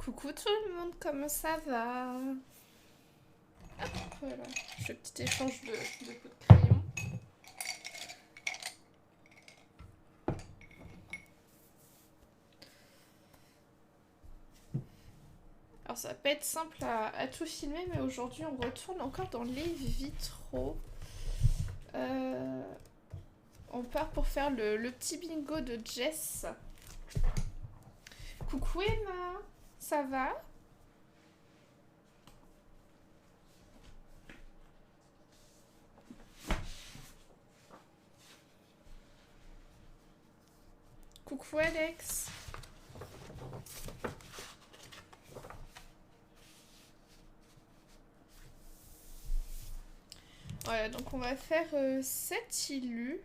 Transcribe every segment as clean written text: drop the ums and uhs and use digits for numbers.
Coucou tout le monde, comment ça va? Hop, voilà, je fais petit échange de coups de crayon. Alors ça va pas être simple à tout filmer, mais aujourd'hui on retourne encore dans les vitraux. On part pour faire le petit bingo de Jess. Coucou Emma, ça va? Coucou Alex. Voilà, donc on va faire 7 illus.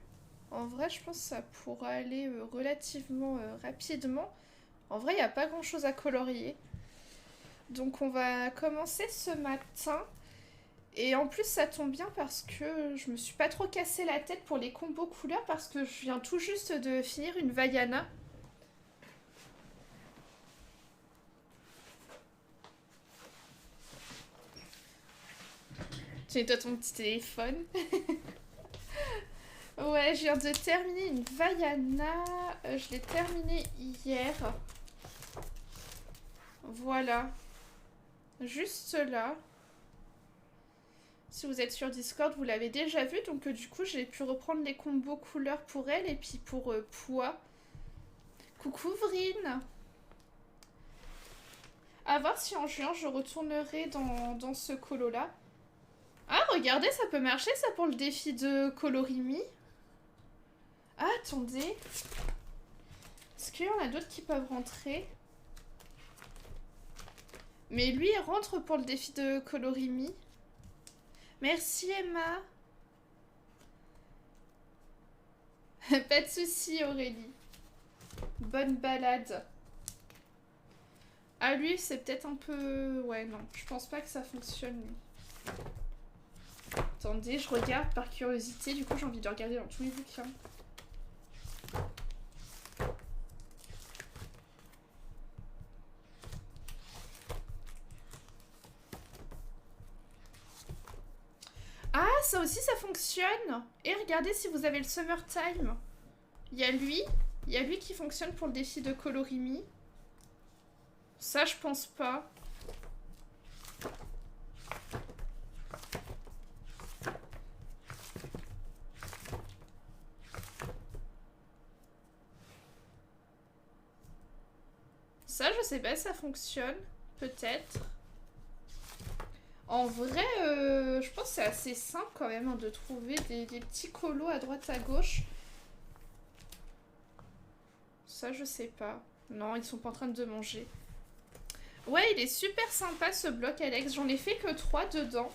En vrai, je pense que ça pourra aller relativement rapidement. En vrai, il n'y a pas grand chose à colorier. Donc on va commencer ce matin. Et en plus, ça tombe bien parce que je me suis pas trop cassé la tête pour les combos couleurs parce que je viens tout juste de finir une Vaiana. Tu nettoies ton petit téléphone. Ouais, je viens de terminer une Vaiana. Je l'ai terminée hier. Voilà. Juste là. Si vous êtes sur Discord, vous l'avez déjà vu. Donc du coup, j'ai pu reprendre les combos couleurs pour elle et puis pour Pois. Coucou Vrine. À voir si en juin, je retournerai dans ce colo-là. Ah, regardez, ça peut marcher ça pour le défi de Colorimi. Ah, attendez. Est-ce qu'il y en a d'autres qui peuvent rentrer? Mais lui, il rentre pour le défi de Colorimi. Merci Emma. Pas de soucis Aurélie. Bonne balade. Ah lui, c'est peut-être un peu... Ouais, non, je pense pas que ça fonctionne lui. Attendez, je regarde par curiosité. Du coup, j'ai envie de regarder dans tous les bouquins. Ah, ça aussi, ça fonctionne. Et regardez si vous avez le Summertime. Il y a lui qui fonctionne pour le défi de Colorimi. Ça, je pense pas. Ça, je sais pas si ça fonctionne. Peut-être. En vrai, je pense que c'est assez simple quand même hein, de trouver des petits colos à droite à gauche. Ça, je sais pas. Non, ils sont pas en train de manger. Ouais, il est super sympa ce bloc, Alex. J'en ai fait que 3 dedans.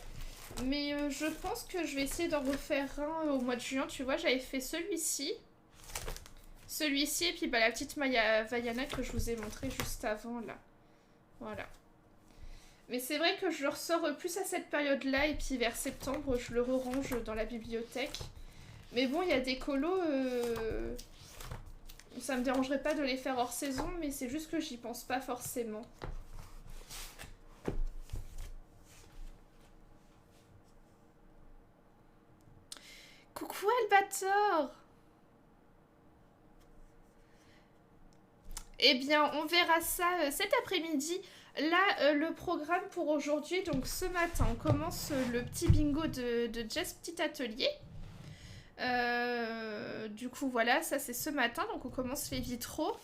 Mais je pense que je vais essayer d'en refaire un au mois de juin. Tu vois, j'avais fait celui-ci. Celui-ci et puis bah, la petite Vaiana que je vous ai montré juste avant, là. Voilà. Mais c'est vrai que je le ressors plus à cette période-là et puis vers septembre, je le re-range dans la bibliothèque. Mais bon, il y a des colos... Ça me dérangerait pas de les faire hors saison, mais c'est juste que j'y pense pas forcément. Coucou Albator! Eh bien, on verra ça cet après-midi. Là, le programme pour aujourd'hui, donc ce matin, on commence le petit bingo de Jess Petit Atelier. Du coup, voilà, ça c'est ce matin, donc on commence les vitraux.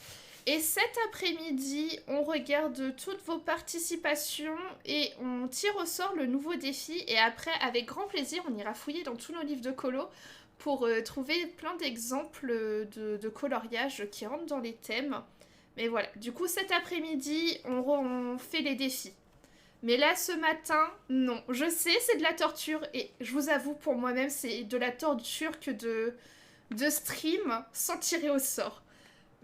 Et cet après-midi, on regarde toutes vos participations et on tire au sort le nouveau défi. Et après, avec grand plaisir, on ira fouiller dans tous nos livres de colo pour trouver plein d'exemples de coloriage qui rentrent dans les thèmes. Mais voilà, du coup cet après-midi, on fait les défis. Mais là, ce matin, non. Je sais, c'est de la torture. Et je vous avoue, pour moi-même, c'est de la torture que de stream sans tirer au sort.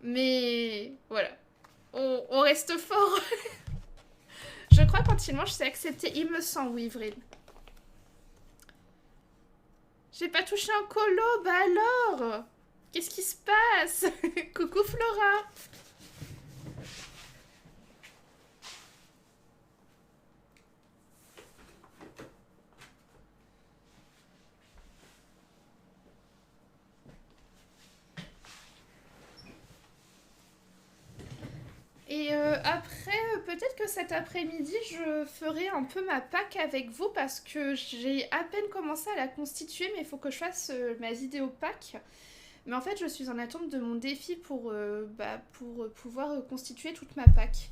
Mais voilà, on reste fort. Je crois quand il mange, c'est accepté. Il me semble, oui, Vril. J'ai pas touché un colo, bah alors qu'est-ce qui se passe? Coucou Flora. cet après-midi, je ferai un peu ma Pâques avec vous parce que j'ai à peine commencé à la constituer, mais il faut que je fasse ma vidéo Pâques. Mais en fait, je suis en attente de mon défi pour pouvoir constituer toute ma Pâques.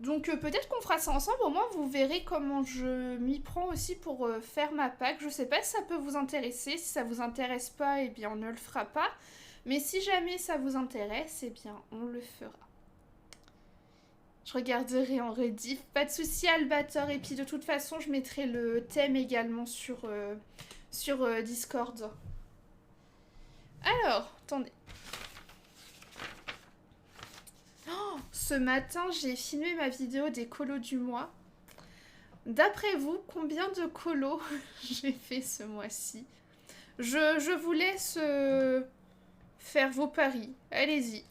Donc peut-être qu'on fera ça ensemble, au moins vous verrez comment je m'y prends aussi pour faire ma Pâques. Je sais pas si ça peut vous intéresser, si ça vous intéresse pas, eh bien on ne le fera pas. Mais si jamais ça vous intéresse, eh bien on le fera. Je regarderai en rediff, pas de souci Albator, et puis de toute façon je mettrai le thème également sur Discord. Alors, attendez. Oh, ce matin, j'ai filmé ma vidéo des colos du mois. D'après vous, combien de colos j'ai fait ce mois-ci? Je vous laisse faire vos paris. Allez-y.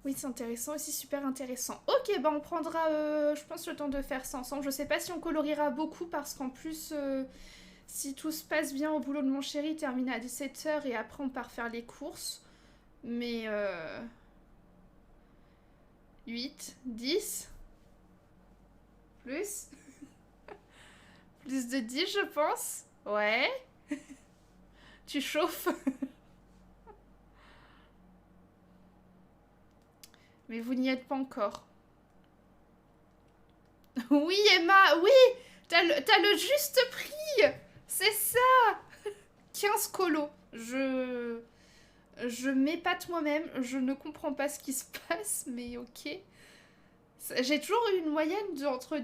Oui, c'est intéressant aussi, super intéressant. Ok, bah on prendra, je pense, le temps de faire ça ensemble. Je sais pas si on coloriera beaucoup parce qu'en plus, si tout se passe bien au boulot de mon chéri, il termine à 17h et après on part faire les courses. Mais 8, 10, plus plus de 10 je pense. Ouais. Tu chauffes. Mais vous n'y êtes pas encore. Oui, Emma, oui. T'as le juste prix. C'est ça. 15 colos. Je m'épate moi-même. Je ne comprends pas ce qui se passe, mais ok. J'ai toujours eu une moyenne entre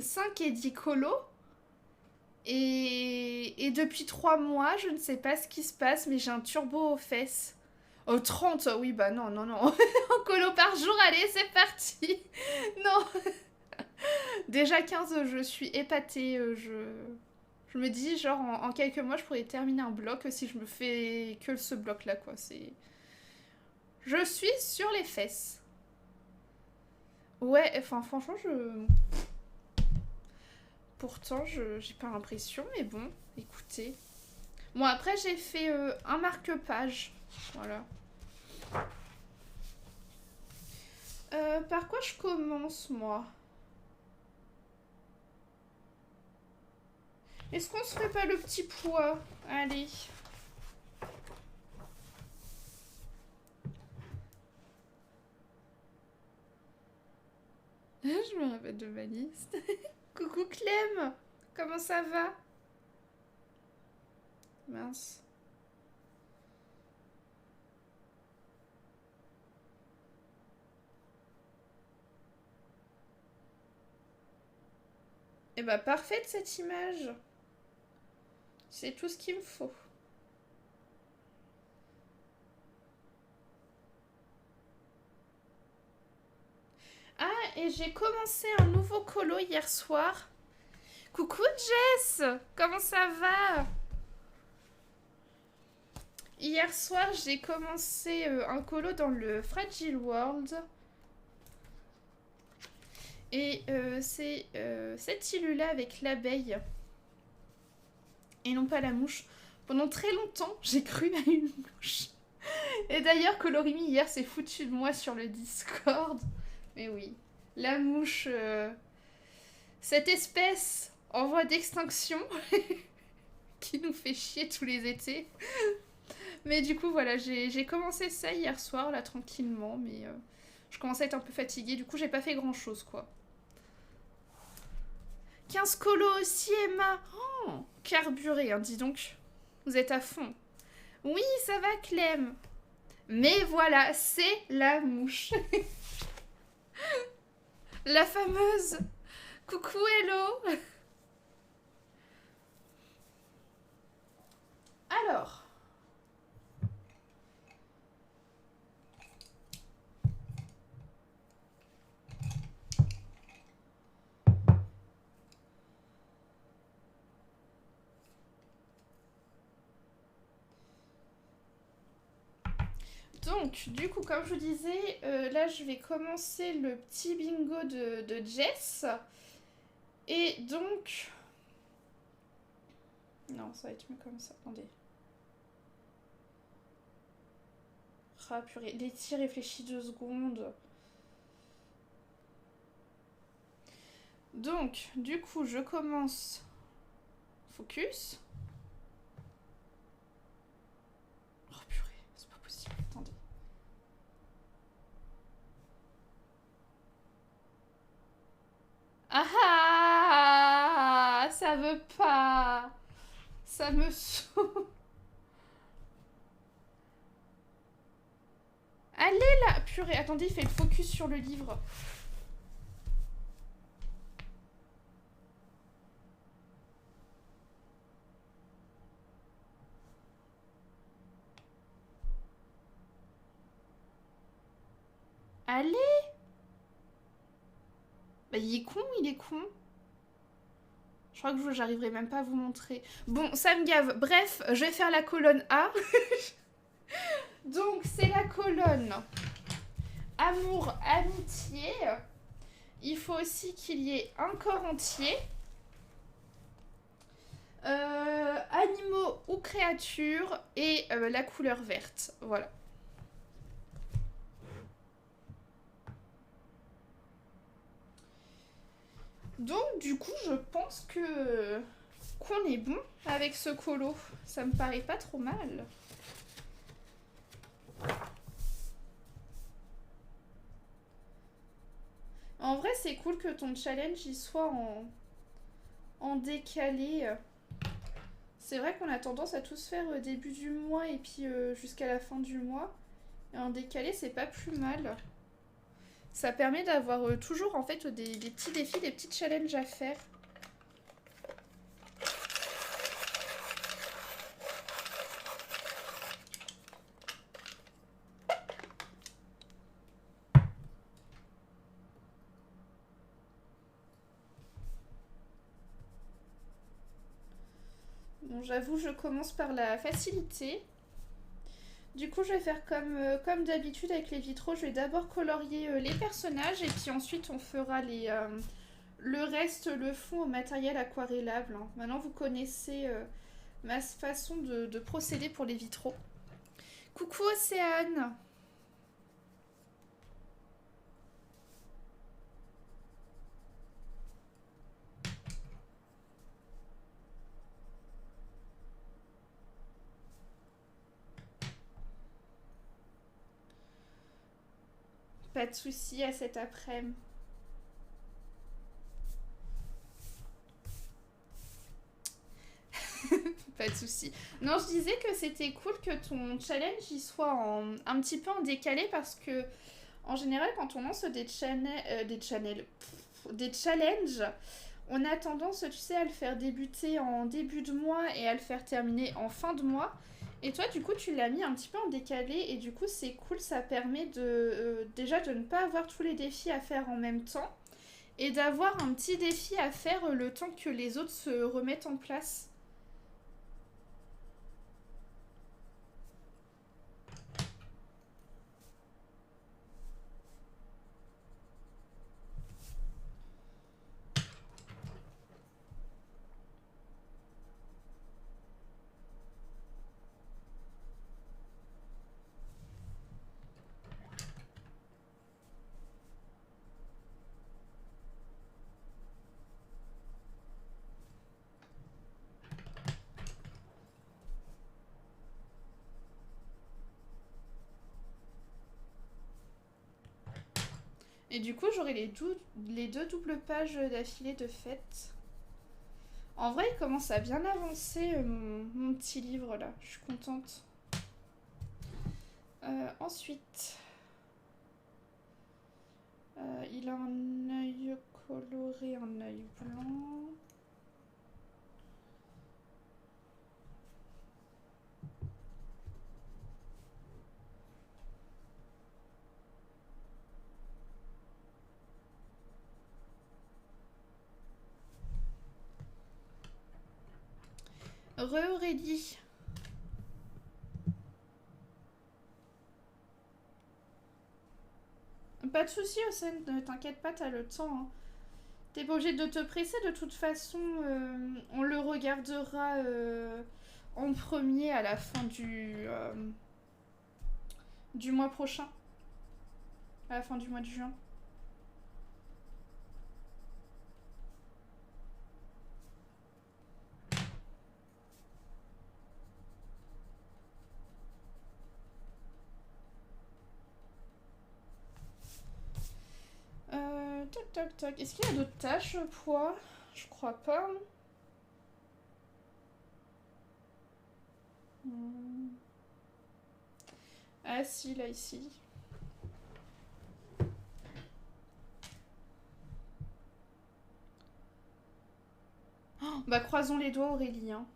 5 et 10 colos. Et depuis 3 mois, je ne sais pas ce qui se passe, mais j'ai un turbo aux fesses. Oh, 30, oui, bah non, non, non. Un colo par jour, allez, c'est parti. Non. Déjà 15, je suis épatée. Je me dis, genre, en quelques mois, je pourrais terminer un bloc si je me fais que ce bloc-là, quoi. C'est... Je suis sur les fesses. Ouais, enfin, franchement, Pourtant, j'ai pas l'impression, mais bon, écoutez. Bon, après, j'ai fait un marque-page. Voilà. Par quoi je commence, moi? Est-ce qu'on se ferait pas le petit poids? Allez. Je me rappelle de ma liste. Coucou Clem. Comment ça va? Mince. Eh bah parfaite cette image. C'est tout ce qu'il me faut. Ah, et j'ai commencé un nouveau colo hier soir. Coucou Jess. Comment ça va? Hier soir, j'ai commencé un colo dans le Fragile World. Et c'est cette île-là avec l'abeille. Et non pas la mouche. Pendant très longtemps, j'ai cru à une mouche. Et d'ailleurs, Colorimi hier s'est foutu de moi sur le Discord. Mais oui, la mouche, cette espèce en voie d'extinction qui nous fait chier tous les étés. Mais du coup, voilà, j'ai commencé ça hier soir, là, tranquillement. Mais je commençais à être un peu fatiguée. Du coup, j'ai pas fait grand-chose, quoi. 15 colos aussi, Emma. Oh, carburé, hein, dis donc. Vous êtes à fond. Oui, ça va, Clem. Mais voilà, c'est la mouche. La fameuse. Coucou, hello. Alors. Donc, du coup, comme je vous disais, là, je vais commencer le petit bingo de Jess. Et donc, Non, ça va être mieux comme ça. Attendez. Ah purée, Letty réfléchit 2 secondes. Donc, du coup, je commence. Focus. Oh purée, c'est pas possible. Attendez. Ah, ça veut pas. Ça me saoule. Allez là. Purée, attendez, il fait le focus sur le livre. Allez. Bah, il est con, il est con. Je crois que j'arriverai même pas à vous montrer. Bon, ça me gave. Bref, je vais faire la colonne A. Donc, c'est la colonne amour, amitié. Il faut aussi qu'il y ait un corps entier. Animaux ou créatures et la couleur verte. Voilà. Donc, du coup, je pense que qu'on est bon avec ce colo. Ça me paraît pas trop mal. En vrai, c'est cool que ton challenge il soit en décalé. C'est vrai qu'on a tendance à tous faire début du mois et puis jusqu'à la fin du mois. Et en décalé, c'est pas plus mal. Ça permet d'avoir toujours en fait des petits défis, des petits challenges à faire. Bon, j'avoue, je commence par la facilité. Du coup, je vais faire comme d'habitude avec les vitraux. Je vais d'abord colorier les personnages et puis ensuite on fera le reste, le fond au matériel aquarellable. Hein. Maintenant, vous connaissez ma façon de procéder pour les vitraux. Coucou Océane! Pas de soucis à cet après-midi. Pas de soucis. Non, je disais que c'était cool que ton challenge il soit un petit peu en décalé parce que en général quand on lance des challenges, on a tendance, tu sais, à le faire débuter en début de mois et à le faire terminer en fin de mois. Et toi, du coup, tu l'as mis un petit peu en décalé et du coup, c'est cool, ça permet déjà de ne pas avoir tous les défis à faire en même temps et d'avoir un petit défi à faire le temps que les autres se remettent en place. Et du coup, j'aurai les deux doubles pages d'affilée de fête. En vrai, il commence à bien avancer mon petit livre là. Je suis contente. Ensuite, il a un œil coloré, un œil blanc. Aurélie. Pas de soucis, Océane, ne t'inquiète pas, t'as le temps. Hein. T'es pas obligé de te presser, de toute façon, on le regardera en premier à la fin du mois prochain. À la fin du mois de juin. Toc toc toc. Est-ce qu'il y a d'autres tâches poids? Je crois pas. Ah si, là, ici. Oh, bah croisons les doigts, Aurélie. Hein.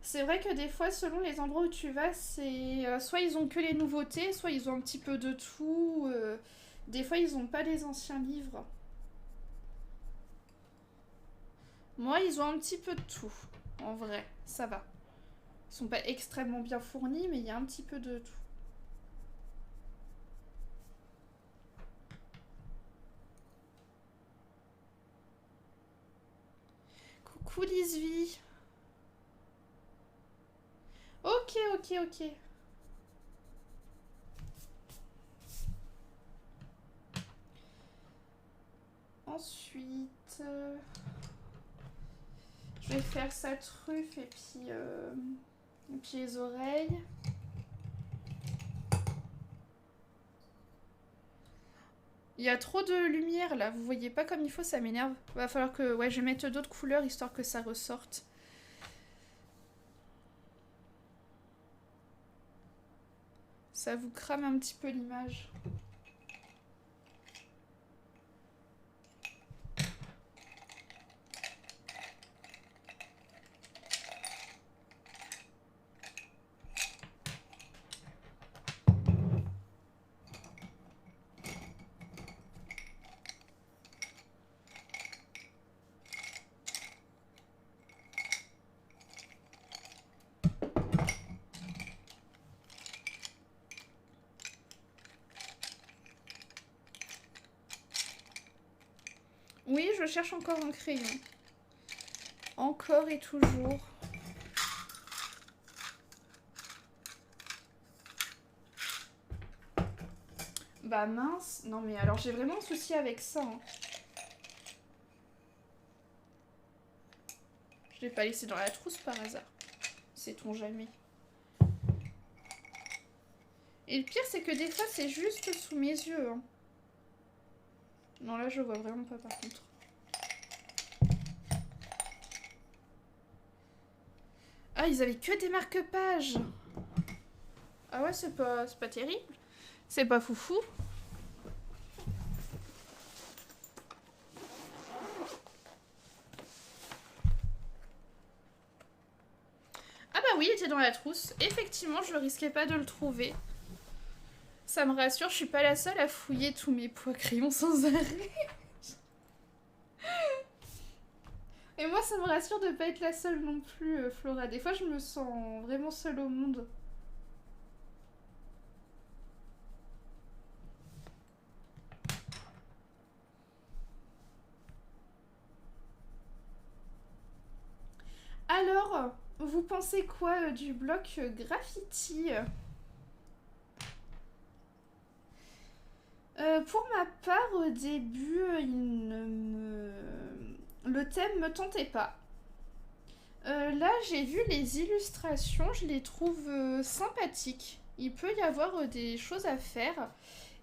C'est vrai que des fois, selon les endroits où tu vas, c'est soit ils ont que les nouveautés, soit ils ont un petit peu de tout. Des fois, ils ont pas les anciens livres. Moi, ils ont un petit peu de tout. En vrai, ça va. Ils sont pas extrêmement bien fournis, mais il y a un petit peu de tout. Coucou Lisvie. Ok, ok, ok. Ensuite, je vais faire sa truffe et puis les oreilles. Il y a trop de lumière là, vous voyez pas comme il faut, ça m'énerve. Va falloir que je mette d'autres couleurs histoire que ça ressorte. Ça vous crame un petit peu l'image. Oui, je cherche encore un crayon. Encore et toujours. Bah mince. Non mais alors j'ai vraiment un souci avec ça. Hein. Je l'ai pas laissé dans la trousse par hasard. Sait-on jamais. Et le pire c'est que des fois c'est juste sous mes yeux. Hein. Non là je vois vraiment pas par contre. Ah ils avaient que des marque-pages. Ah ouais c'est pas terrible. C'est pas foufou. Ah bah oui, il était dans la trousse. Effectivement, je risquais pas de le trouver. Ça me rassure, je suis pas la seule à fouiller tous mes poids crayons sans arrêt. Et moi, ça me rassure de pas être la seule non plus, Flora. Des fois, je me sens vraiment seule au monde. Alors, vous pensez quoi du bloc graffiti? Pour ma part, au début, le thème me tentait pas. Là, j'ai vu les illustrations, je les trouve sympathiques. Il peut y avoir des choses à faire.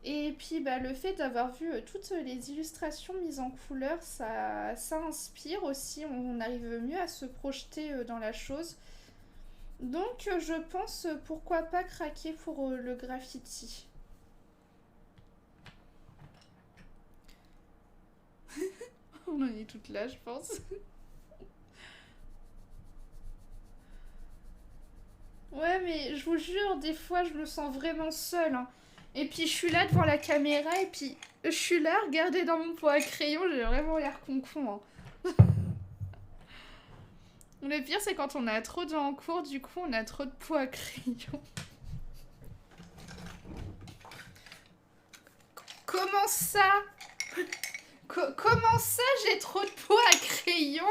Et puis bah, le fait d'avoir vu toutes les illustrations mises en couleur, ça inspire aussi, on arrive mieux à se projeter dans la chose. Donc je pense pourquoi pas craquer pour le graffiti. On en est toutes là je pense. Ouais mais je vous jure, des fois je me sens vraiment seule. Hein. Et puis je suis là devant la caméra et puis je suis là, regardez dans mon pot à crayon, j'ai vraiment l'air con-con. Hein. Le pire, c'est quand on a trop de gens en cours, du coup, on a trop de poids à crayon. Comment ça? Comment ça, j'ai trop de peau à crayon?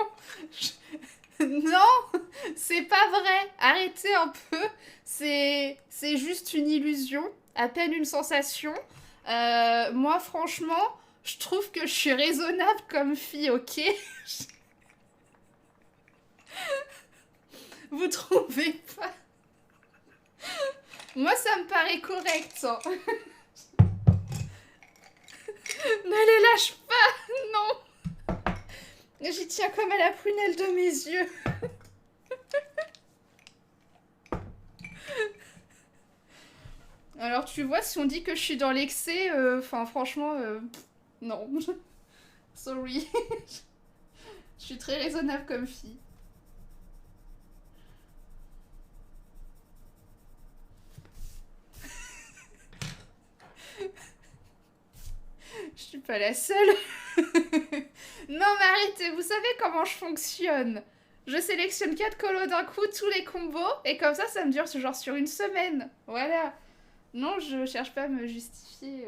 Non, c'est pas vrai. Arrêtez un peu. C'est juste une illusion, à peine une sensation. Moi, franchement, je trouve que je suis raisonnable comme fille, ok? Vous trouvez pas? Moi, ça me paraît correct. Hein. Ne les lâche pas, non. J'y tiens comme à la prunelle de mes yeux. Alors, tu vois, si on dit que je suis dans l'excès, enfin, franchement, non. Sorry. Je suis très raisonnable comme fille. Je suis pas la seule. Non, mais arrêtez, vous savez comment je fonctionne. Je sélectionne 4 colos d'un coup, tous les combos, et comme ça me dure genre sur une semaine. Voilà. Non, je cherche pas à me justifier.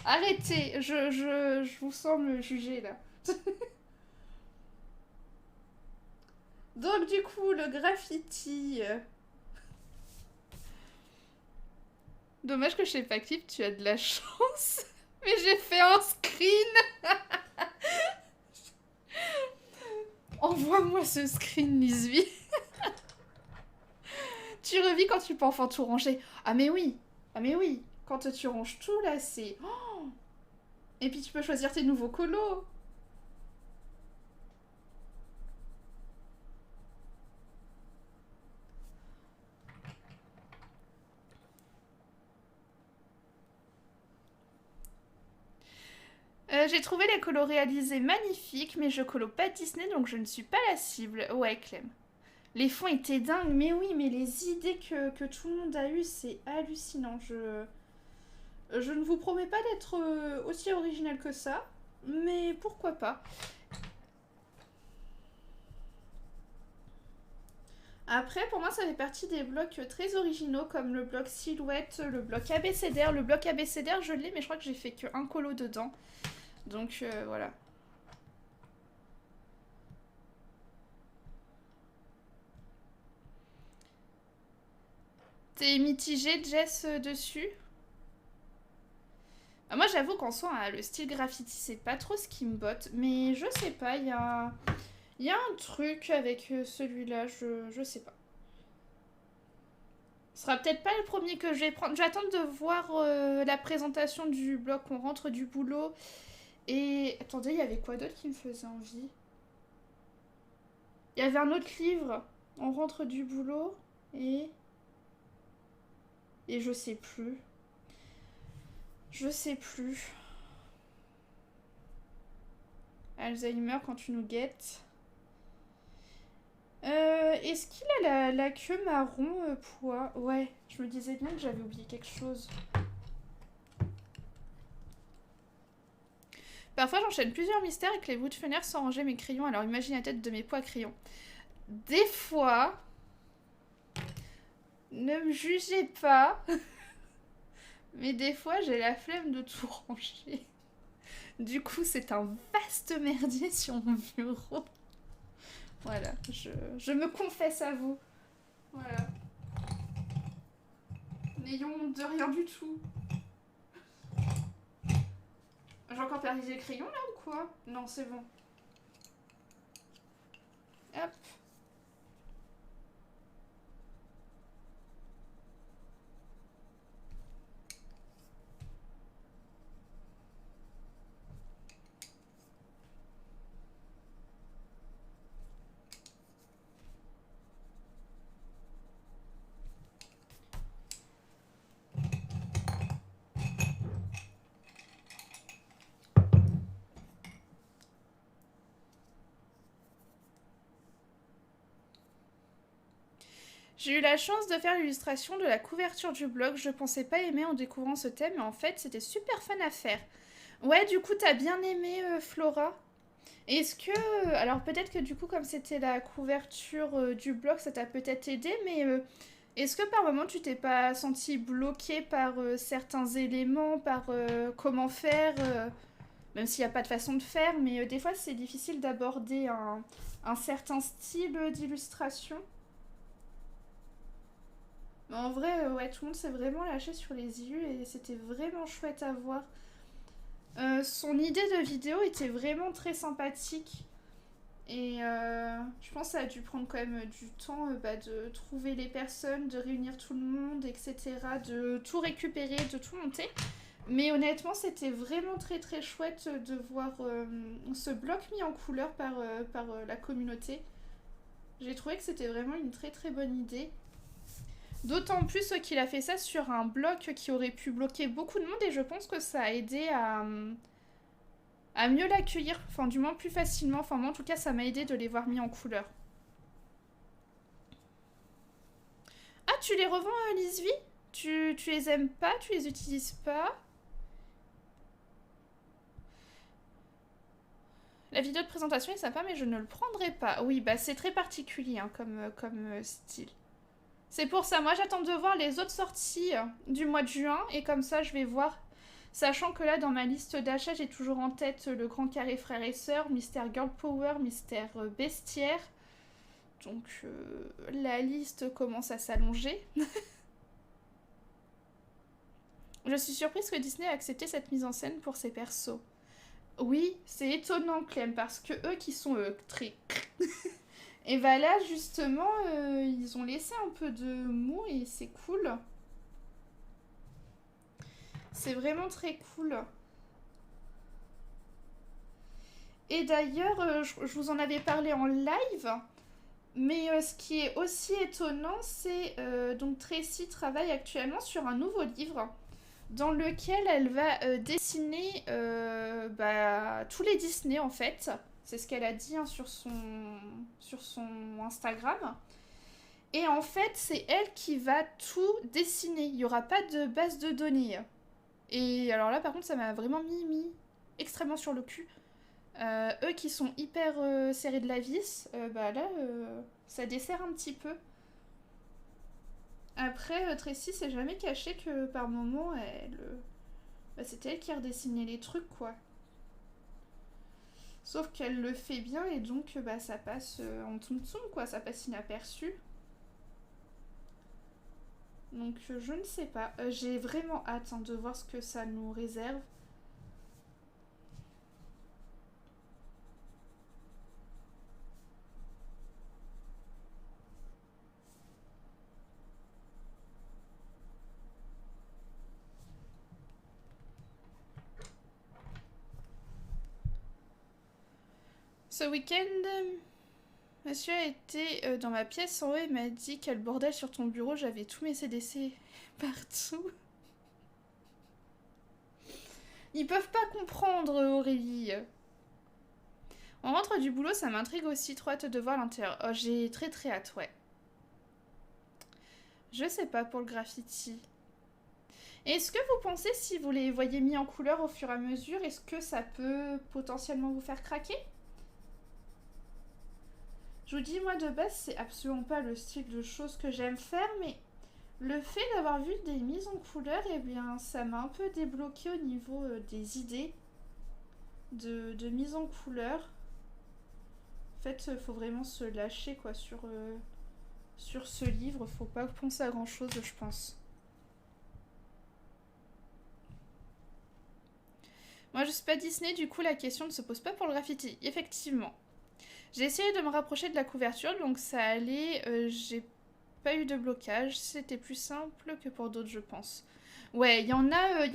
Arrêtez, je vous sens me juger là. Donc du coup, le graffiti. Dommage que je sais pas clip, tu as de la chance. Mais j'ai fait un screen. Envoie-moi ce screen, Lisby. Tu revis quand tu peux enfin tout ranger. Ah mais oui. Ah mais oui. Quand tu ranges tout là, c'est... Oh. Et puis tu peux choisir tes nouveaux colos. J'ai trouvé les colos réalisés magnifiques, mais je colo pas Disney, donc je ne suis pas la cible. Ouais, Clem. Les fonds étaient dingues, mais oui, mais les idées que tout le monde a eues, c'est hallucinant. Je ne vous promets pas d'être aussi original que ça, mais pourquoi pas. Après, pour moi, ça fait partie des blocs très originaux, comme le bloc silhouette, le bloc abécédaire. Le bloc abécédaire, je l'ai, mais je crois que j'ai fait qu'un colo dedans. Donc, voilà. T'es mitigée, Jess, dessus? Moi, j'avoue qu'en soi, le style graffiti, c'est pas trop ce qui me botte. Mais je sais pas, il y a un truc avec celui-là, je sais pas. Ce sera peut-être pas le premier que je vais prendre. J'attends de voir la présentation du bloc On rentre du boulot. Et attendez, il y avait quoi d'autre qui me faisait envie? Il y avait un autre livre, On rentre du boulot, et je sais plus. Je sais plus. Alzheimer quand tu nous guettes. Est-ce qu'il a la queue marron, poids? Ouais, je me disais bien que j'avais oublié quelque chose. Parfois, j'enchaîne plusieurs mystères et que les bouts de fenêtre sans ranger mes crayons, alors imagine la tête de mes poids crayons. Des fois, ne me jugez pas, mais des fois, j'ai la flemme de tout ranger. Du coup, c'est un vaste merdier sur mon bureau. Voilà, je me confesse à vous. Voilà. N'ayons honte de rien du tout. J'ai encore perdu les crayons là ou quoi? Non, c'est bon. Hop. J'ai eu la chance de faire l'illustration de la couverture du blog. Je pensais pas aimer en découvrant ce thème, mais en fait, c'était super fun à faire. Ouais, du coup, t'as bien aimé Flora? Est-ce que... Alors peut-être que du coup, comme c'était la couverture du blog, ça t'a peut-être aidé, mais est-ce que par moment, tu t'es pas senti bloqué par certains éléments, par comment faire Même s'il n'y a pas de façon de faire, mais des fois c'est difficile d'aborder un certain style d'illustration. Mais en vrai, ouais, tout le monde s'est vraiment lâché sur les illus et c'était vraiment chouette à voir. Son idée de vidéo était vraiment très sympathique. Et je pense que ça a dû prendre quand même du temps de trouver les personnes, de réunir tout le monde, etc. De tout récupérer, de tout monter. Mais honnêtement, c'était vraiment très très chouette de voir ce bloc mis en couleur par la communauté. J'ai trouvé que c'était vraiment une très très bonne idée. D'autant plus qu'il a fait ça sur un bloc qui aurait pu bloquer beaucoup de monde et je pense que ça a aidé à mieux l'accueillir, enfin du moins plus facilement, enfin moi en tout cas ça m'a aidé de les voir mis en couleur. Ah, tu les revends Lisvi? Tu les aimes pas? Tu les utilises pas? La vidéo de présentation est sympa mais je ne le prendrai pas. Oui, bah c'est très particulier hein, comme style. C'est pour ça, moi j'attends de voir les autres sorties du mois de juin et comme ça je vais voir. Sachant que là dans ma liste d'achat j'ai toujours en tête le Grand Carré Frères et Sœurs, Mystère Girl Power, Mystère Bestiaire. Donc la liste commence à s'allonger. Je suis surprise que Disney a accepté cette mise en scène pour ses persos. Oui, c'est étonnant Clem parce que eux qui sont très... Et bah là justement ils ont laissé un peu de mou et c'est cool. C'est vraiment très cool. Et d'ailleurs, je vous en avais parlé en live, mais ce qui est aussi étonnant, c'est donc Tracy travaille actuellement sur un nouveau livre dans lequel elle va dessiner tous les Disney en fait. C'est ce qu'elle a dit hein, sur son Instagram. Et en fait, c'est elle qui va tout dessiner. Il n'y aura pas de base de données. Et alors là, par contre, ça m'a vraiment mis extrêmement sur le cul. Eux qui sont hyper serrés de la vis, ça dessert un petit peu. Après, Tracy s'est jamais caché que par moment, c'était elle qui redessinait les trucs, quoi. Sauf qu'elle le fait bien et donc ça passe en tsum tsum, quoi. Ça passe inaperçu. Donc je ne sais pas. J'ai vraiment hâte de voir ce que ça nous réserve. Ce week-end, monsieur a été dans ma pièce en haut et m'a dit quel bordel sur ton bureau, j'avais tous mes CDC partout. Ils peuvent pas comprendre, Aurélie. On rentre du boulot, ça m'intrigue aussi, trop hâte de voir l'intérieur. Oh, j'ai très très hâte, ouais. Je sais pas pour le graffiti. Est-ce que vous pensez, si vous les voyez mis en couleur au fur et à mesure, est-ce que ça peut potentiellement vous faire craquer? Je vous dis, moi de base, c'est absolument pas le style de choses que j'aime faire, mais le fait d'avoir vu des mises en couleur, eh bien, ça m'a un peu débloqué au niveau des idées de mise en couleur. En fait, faut vraiment se lâcher quoi sur ce livre. Faut pas penser à grand chose, je pense. Moi, je suis pas Disney, du coup, la question ne se pose pas pour le graffiti. Effectivement. J'ai essayé de me rapprocher de la couverture, donc ça allait. J'ai pas eu de blocage. C'était plus simple que pour d'autres, je pense. Ouais, il y en a,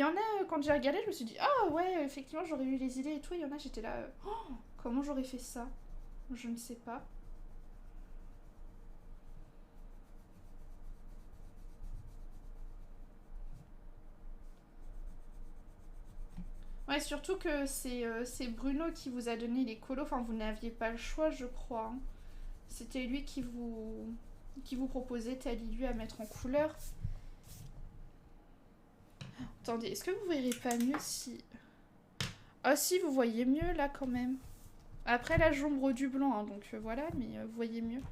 quand j'ai regardé, je me suis dit, ah ouais, effectivement, j'aurais eu les idées et tout. Il y en a, j'étais là, oh, comment j'aurais fait ça? Je ne sais pas. Ouais, surtout que c'est Bruno qui vous a donné les colos. Enfin, vous n'aviez pas le choix, je crois. Hein. C'était lui qui vous proposait tel illu à mettre en couleur. Attendez, est-ce que vous verrez pas mieux si... Ah si, vous voyez mieux là quand même. Après là, j'ombre du blanc, hein, donc voilà, mais vous voyez mieux.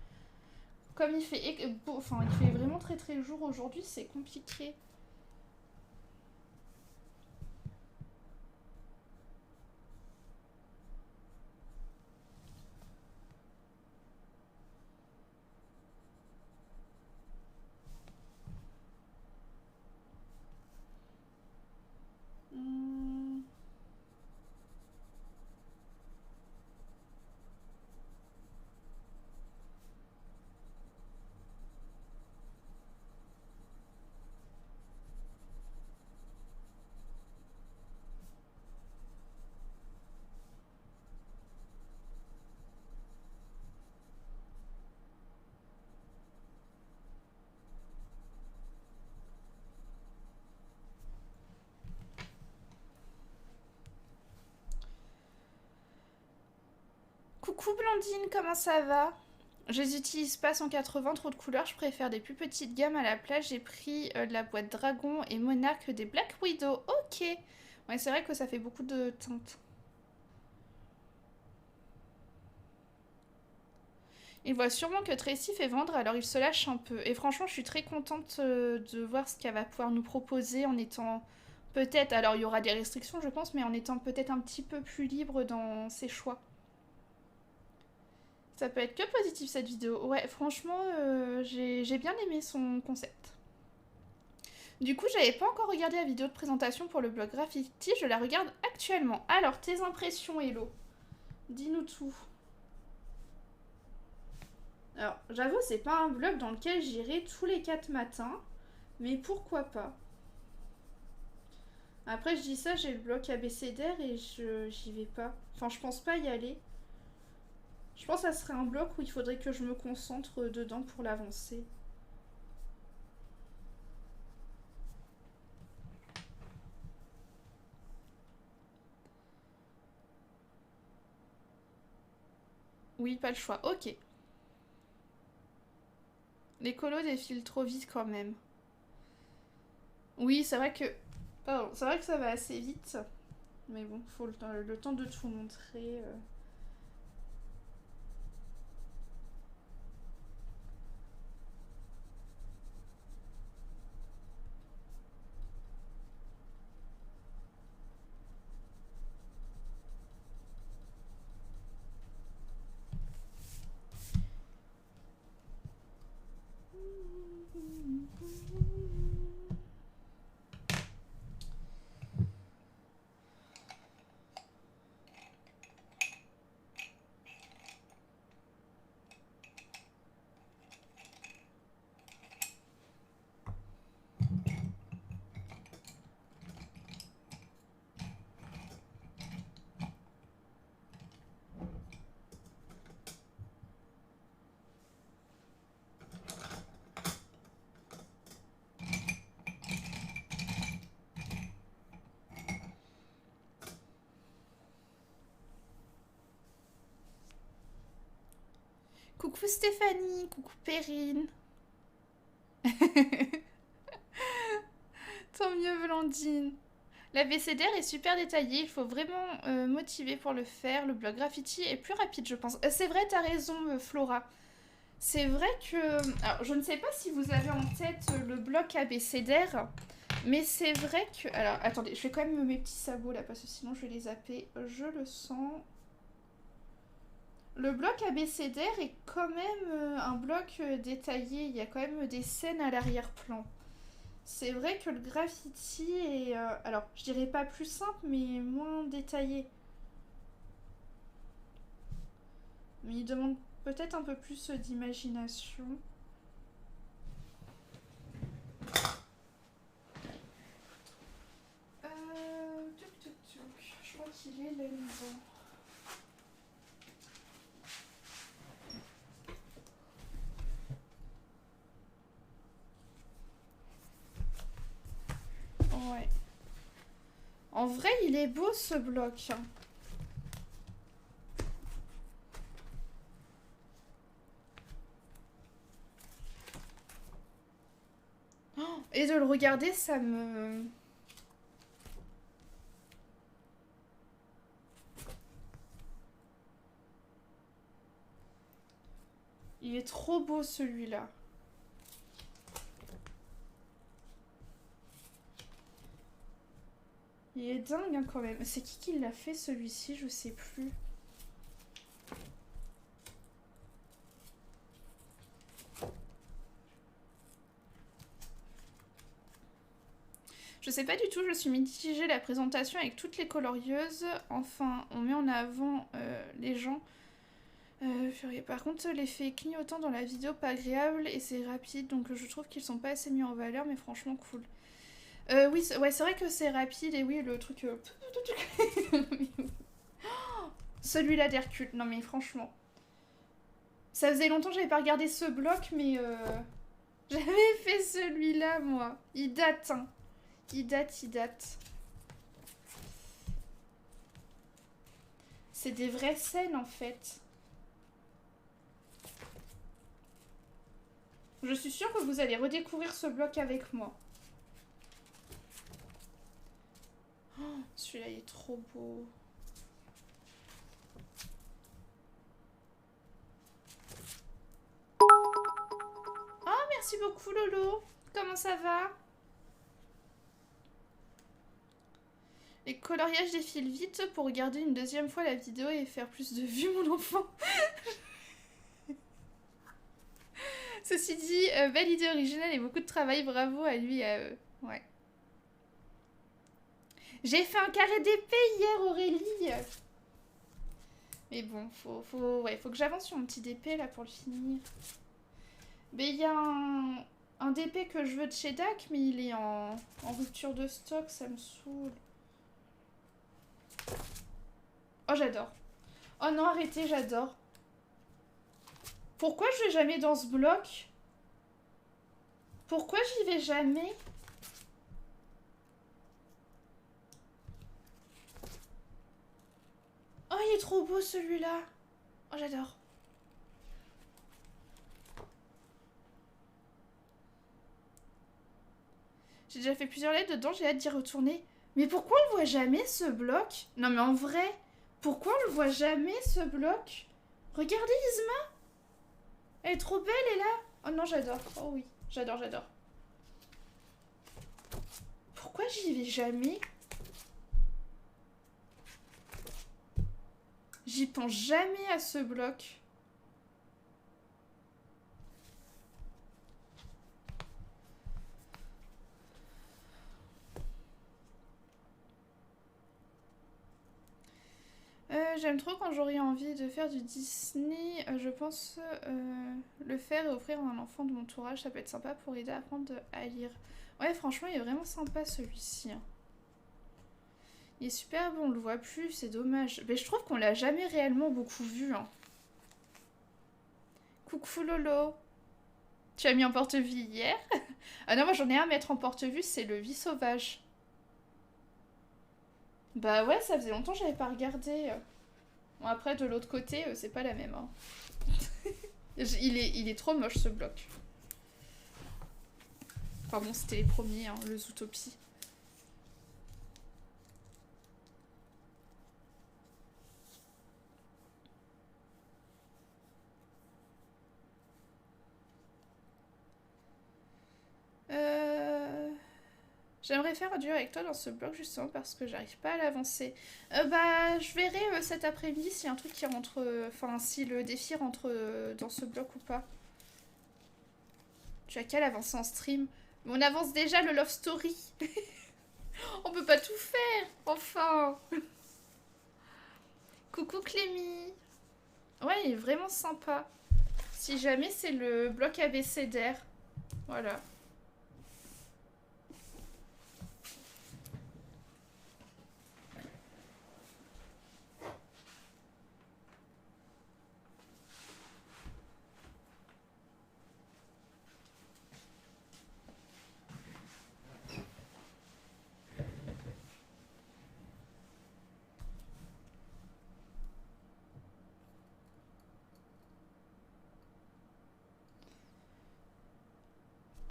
Comme il fait beau, enfin il fait vraiment très très jour aujourd'hui, c'est compliqué. Coucou Blandine, comment ça va? Je les utilise pas 180, trop de couleurs, je préfère des plus petites gammes à la place. J'ai pris de la boîte Dragon et Monarque des Black Widow. Ok. Ouais, c'est vrai que ça fait beaucoup de teintes. Il voit sûrement que Tracy fait vendre, alors il se lâche un peu. Et franchement, je suis très contente de voir ce qu'elle va pouvoir nous proposer en étant peut-être, alors il y aura des restrictions je pense, mais en étant peut-être un petit peu plus libre dans ses choix. Ça peut être que positif cette vidéo. Ouais, franchement, j'ai bien aimé son concept. Du coup, j'avais pas encore regardé la vidéo de présentation pour le blog Graffiti, je la regarde actuellement. Alors, tes impressions, Hello? Dis-nous tout. Alors, j'avoue, c'est pas un blog dans lequel j'irai tous les 4 matins, mais pourquoi pas? Après, je dis ça, j'ai le bloc abécédaire et j'y vais pas. Enfin, je pense pas y aller. Je pense que ça serait un bloc où il faudrait que je me concentre dedans pour l'avancer. Oui, pas le choix. Ok. Les colos défilent trop vite quand même. Oui, c'est vrai que... Pardon, c'est vrai que ça va assez vite. Mais bon, faut le temps de tout montrer. Coucou Stéphanie, coucou Perrine. Tant mieux Blandine. L'abécédaire est super détaillé, il faut vraiment motiver pour le faire. Le blog graffiti est plus rapide, je pense. C'est vrai, t'as raison, Flora. C'est vrai que... Alors, je ne sais pas si vous avez en tête le bloc abécédaire, mais c'est vrai que... Alors, attendez, je fais quand même mes petits sabots là, parce que sinon je vais les zapper. Je le sens. Le bloc abécédaire est quand même un bloc détaillé. Il y a quand même des scènes à l'arrière-plan. C'est vrai que le graffiti est... alors, je dirais pas plus simple, mais moins détaillé. Mais il demande peut-être un peu plus d'imagination. Je crois qu'il est là-dedans. Ouais. En vrai, il est beau ce bloc. Et de le regarder, ça me... Il est trop beau celui-là. Il est dingue hein, quand même. C'est qui l'a fait celui-ci? Je sais plus. Je sais pas du tout, je suis mitigée la présentation avec toutes les colorieuses. Enfin, on met en avant les gens. Par contre, l'effet clignotant dans la vidéo pas agréable et c'est rapide, donc je trouve qu'ils sont pas assez mis en valeur, mais franchement cool. Oui, ouais, c'est vrai que c'est rapide et oui, le truc... Celui-là d'Hercule, non mais franchement. Ça faisait longtemps que j'avais pas regardé ce bloc, mais j'avais fait celui-là, moi. Il date, hein. Il date. C'est des vraies scènes, en fait. Je suis sûre que vous allez redécouvrir ce bloc avec moi. Oh, celui-là, il est trop beau. Oh, merci beaucoup, Lolo. Comment ça va? Les coloriages défilent vite pour regarder une deuxième fois la vidéo et faire plus de vues, mon enfant. Ceci dit, belle idée originale et beaucoup de travail, bravo à lui et à eux. Ouais. J'ai fait un carré d'épée hier, Aurélie. Mais bon, faut que j'avance sur mon petit DP là pour le finir. Mais il y a un DP que je veux de chez DAC, mais il est en rupture de stock, ça me saoule. Oh, j'adore. Oh non, arrêtez, j'adore. Pourquoi je vais jamais dans ce bloc? Pourquoi j'y vais jamais? Oh, il est trop beau celui-là. Oh, j'adore. J'ai déjà fait plusieurs lettres dedans, j'ai hâte d'y retourner. Mais pourquoi on le voit jamais ce bloc? Non mais en vrai, pourquoi on le voit jamais ce bloc? Regardez Isma. Elle est trop belle, elle est là. Oh non, j'adore. Oh oui, j'adore, j'adore. Pourquoi j'y vais jamais? J'y pense jamais à ce bloc. J'aime trop quand j'aurai envie de faire du Disney. Je pense le faire et offrir à un enfant de mon entourage. Ça peut être sympa pour aider à apprendre à lire. Ouais, franchement, il est vraiment sympa celui-ci. Il est super bon, on le voit plus, c'est dommage. Mais je trouve qu'on l'a jamais réellement beaucoup vu. Hein. Coucou Lolo. Tu as mis en porte-vue hier? Ah non, moi j'en ai un à mettre en porte-vue, c'est le vie sauvage. Bah ouais, ça faisait longtemps que j'avais pas regardé. Bon, après, de l'autre côté, c'est pas la même. Hein. il est trop moche ce bloc. Enfin bon, c'était les premiers, hein, le Zootopie. J'aimerais faire un duo avec toi dans ce bloc justement parce que j'arrive pas à l'avancer. Bah, je verrai cet après-midi s'il y a un truc qui rentre. Enfin, si le défi rentre dans ce bloc ou pas. Tu as qu'à l'avancer en stream. Mais on avance déjà le Love Story. On peut pas tout faire. Enfin. Coucou Clémy. Ouais, il est vraiment sympa. Si jamais c'est le bloc abécédaire. Voilà.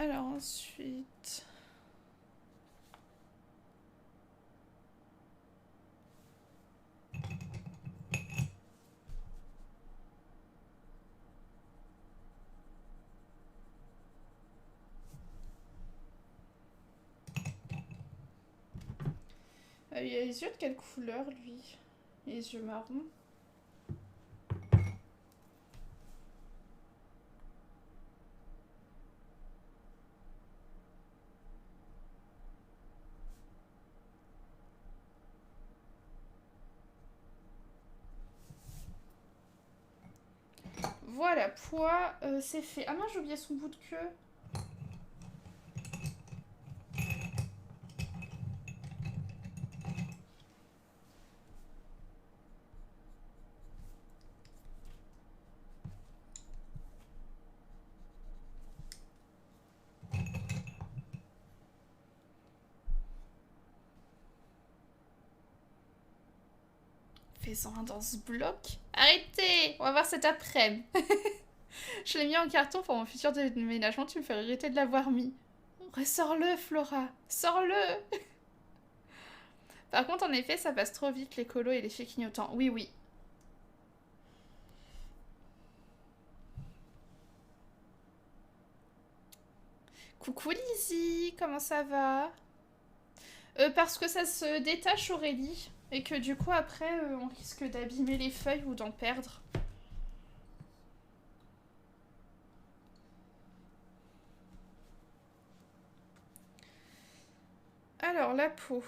Alors ensuite... il a les yeux de quelle couleur lui? Les yeux marrons. Voilà, poids, c'est fait. Ah mince, j'ai oublié son bout de queue. Fais-en un dans ce bloc. Arrêtez. On va voir cet après-midi. Je l'ai mis en carton pour mon futur déménagement, tu me fais regretter de l'avoir mis. Ressors-le, Flora. Sors-le. Par contre, en effet, ça passe trop vite, les colos et les faits clignotants. Oui, oui. Coucou Lizzie, comment ça va? Parce que ça se détache, Aurélie. Et que du coup, après, on risque d'abîmer les feuilles ou d'en perdre. Alors, la peau.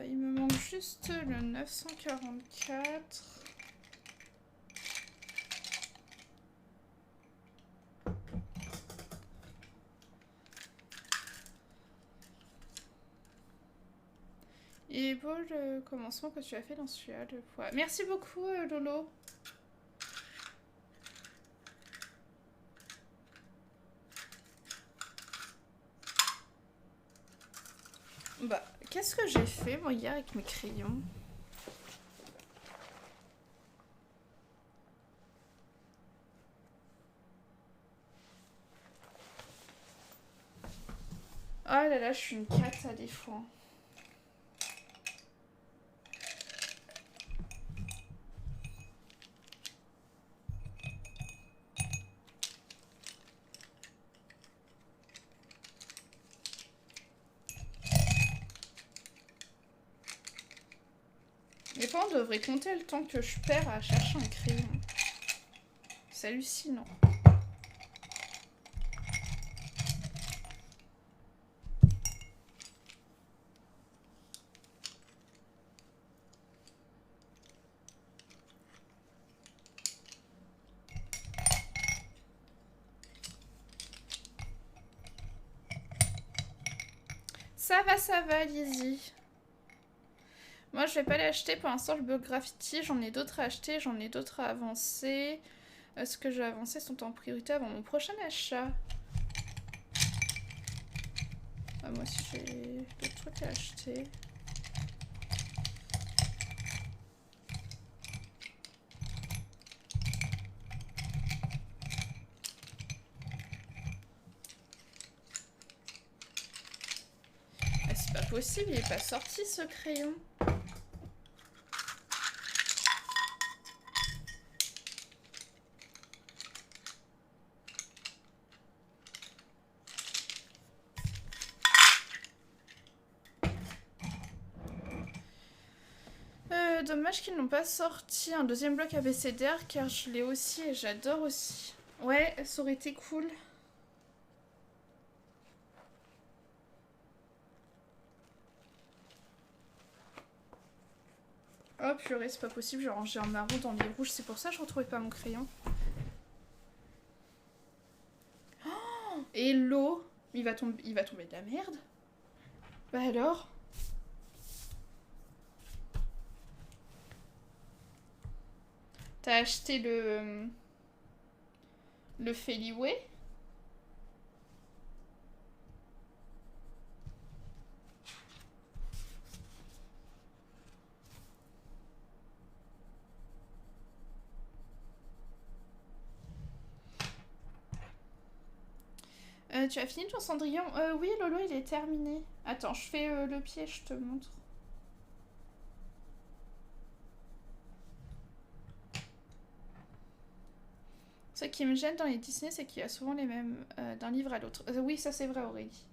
Il me manque juste le 944. Il est beau le commencement que tu as fait dans celui-là, le poids. Merci beaucoup, Lolo. Bah, qu'est-ce que j'ai fait, moi, hier, avec mes crayons? Oh là là, je suis une cata des fois. Mais pas, on devrait compter le temps que je perds à chercher un crayon. C'est hallucinant. Ça va, Lizzie. Moi, je vais pas l'acheter pour l'instant, le bloc graffiti. J'en ai d'autres à acheter, j'en ai d'autres à avancer. Ce que j'ai avancé sont en priorité avant mon prochain achat. Ah, moi aussi, j'ai d'autres trucs à acheter. Ah, c'est pas possible, il est pas sorti ce crayon. Dommage qu'ils n'ont pas sorti un deuxième bloc abécédaire car je l'ai aussi et j'adore aussi. Ouais, ça aurait été cool. Oh purée, c'est pas possible, j'ai rangé un marron dans les rouges, c'est pour ça que je retrouvais pas mon crayon. Oh, et l'eau, il va tomber de la merde. Bah alors? T'as acheté le Feliway? Tu as fini ton cendrillon? Oui, Lolo, il est terminé. Attends, je fais le pied, je te montre. Ce qui me gêne dans les Disney, c'est qu'il y a souvent les mêmes d'un livre à l'autre. Oui, ça c'est vrai, Aurélie.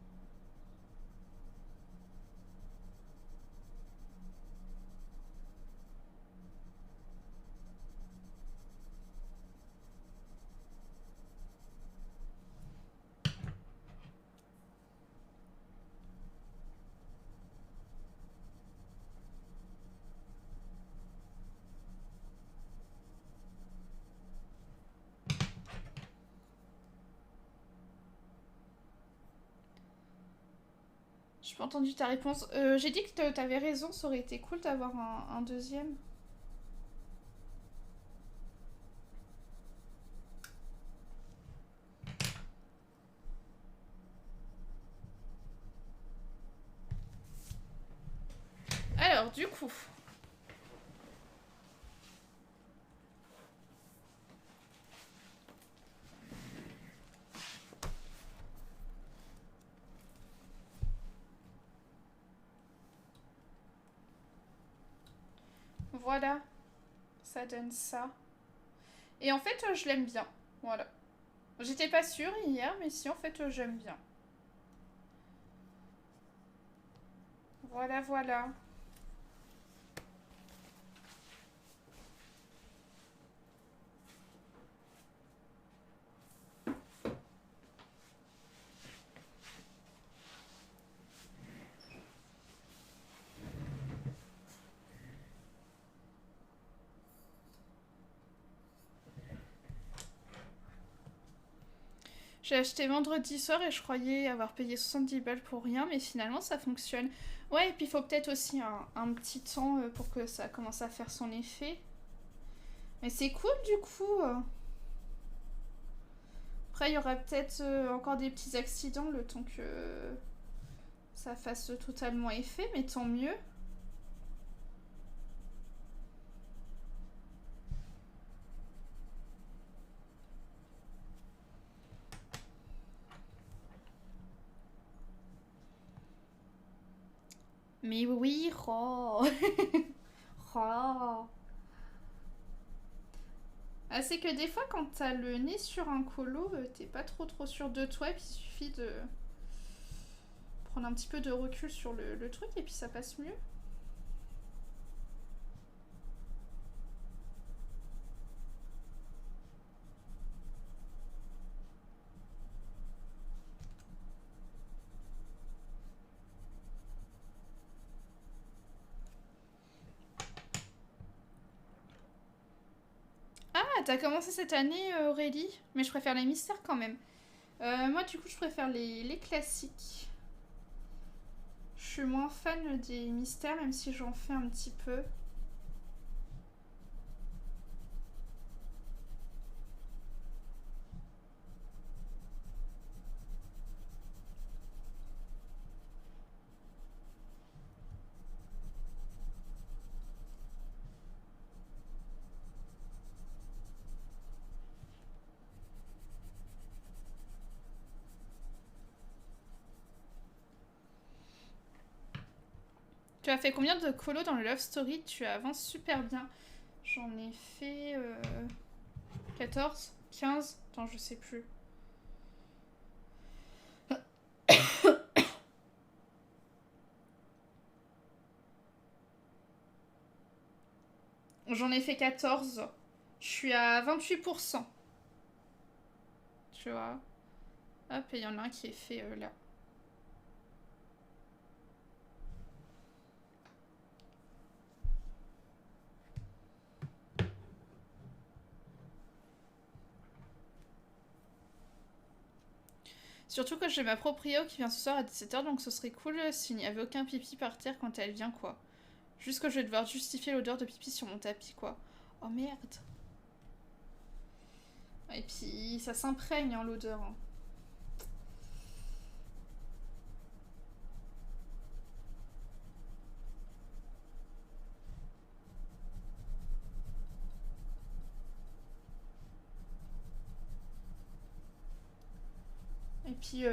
J'ai pas entendu ta réponse. J'ai dit que t'avais raison, ça aurait été cool d'avoir un deuxième. Alors, du coup... Voilà, ça donne ça. Et en fait, je l'aime bien. Voilà. J'étais pas sûre hier, mais si, en fait, j'aime bien. Voilà, voilà. J'ai acheté vendredi soir et je croyais avoir payé 70 balles pour rien, mais finalement ça fonctionne. Ouais, et puis il faut peut-être aussi un petit temps pour que ça commence à faire son effet. Mais c'est cool du coup. Après, il y aura peut-être encore des petits accidents le temps que ça fasse totalement effet, mais tant mieux. Mais oui, oh. Oh. Ah, c'est que des fois, quand t'as le nez sur un colo, t'es pas trop sûr de toi, et puis il suffit de prendre un petit peu de recul sur le truc, et puis ça passe mieux. Ah, t'as commencé cette année, Aurélie? Mais je préfère les mystères quand même. Moi, du coup, je préfère les classiques. Je suis moins fan des mystères, même si j'en fais un petit peu. Tu as fait combien de colos dans le Love Story? Tu avances super bien. J'en ai fait 14, 15. Attends, je sais plus. J'en ai fait 14. Je suis à 28%. Tu vois. Hop, et il y en a un qui est fait là. Surtout que j'ai ma proprio qui vient ce soir à 17h, donc ce serait cool s'il n'y avait aucun pipi par terre quand elle vient, quoi. Juste que je vais devoir justifier l'odeur de pipi sur mon tapis, quoi. Oh merde. Et puis ça s'imprègne, hein, l'odeur. Hein. Et puis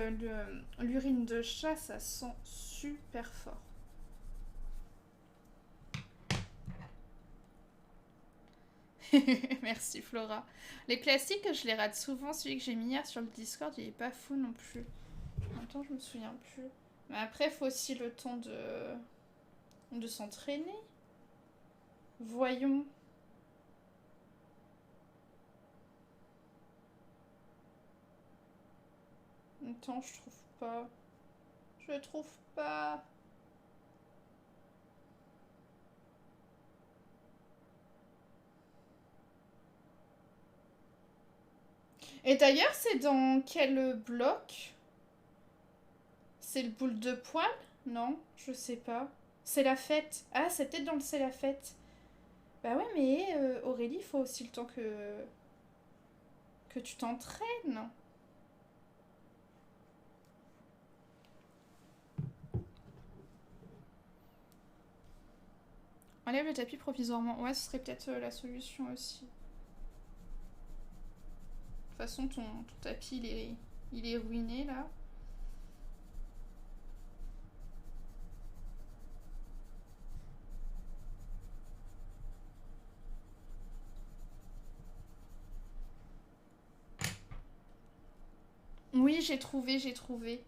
l'urine de chat, ça sent super fort. Merci Flora. Les classiques, je les rate souvent. Celui que j'ai mis hier sur le Discord, il est pas fou non plus. Attends, je me souviens plus. Mais après, il faut aussi le temps de s'entraîner. Voyons. Attends, je trouve pas. Je trouve pas. Et d'ailleurs, c'est dans quel bloc? C'est le boule de poil? Non, je sais pas. C'est la fête. Ah, c'est peut-être dans le c'est la fête. Bah ouais, mais Aurélie, il faut aussi le temps que tu t'entraînes. Enlève le tapis provisoirement. Ouais, ce serait peut-être la solution aussi. De toute façon, ton tapis, il est ruiné là. Oui, j'ai trouvé, j'ai trouvé.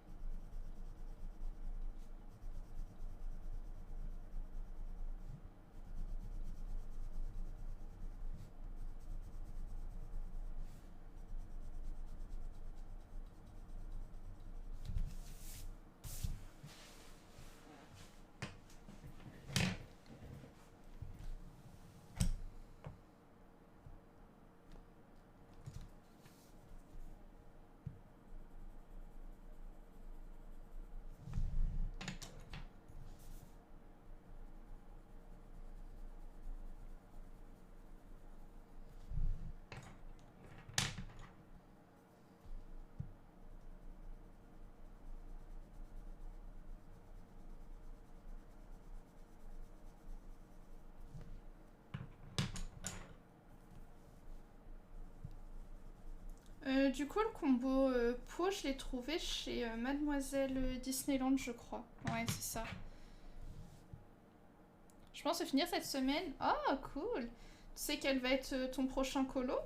Du coup, le combo peau, je l'ai trouvé chez Mademoiselle Disneyland, je crois. Ouais, c'est ça. Je pense finir cette semaine. Oh, cool. Tu sais quel va être ton prochain colo?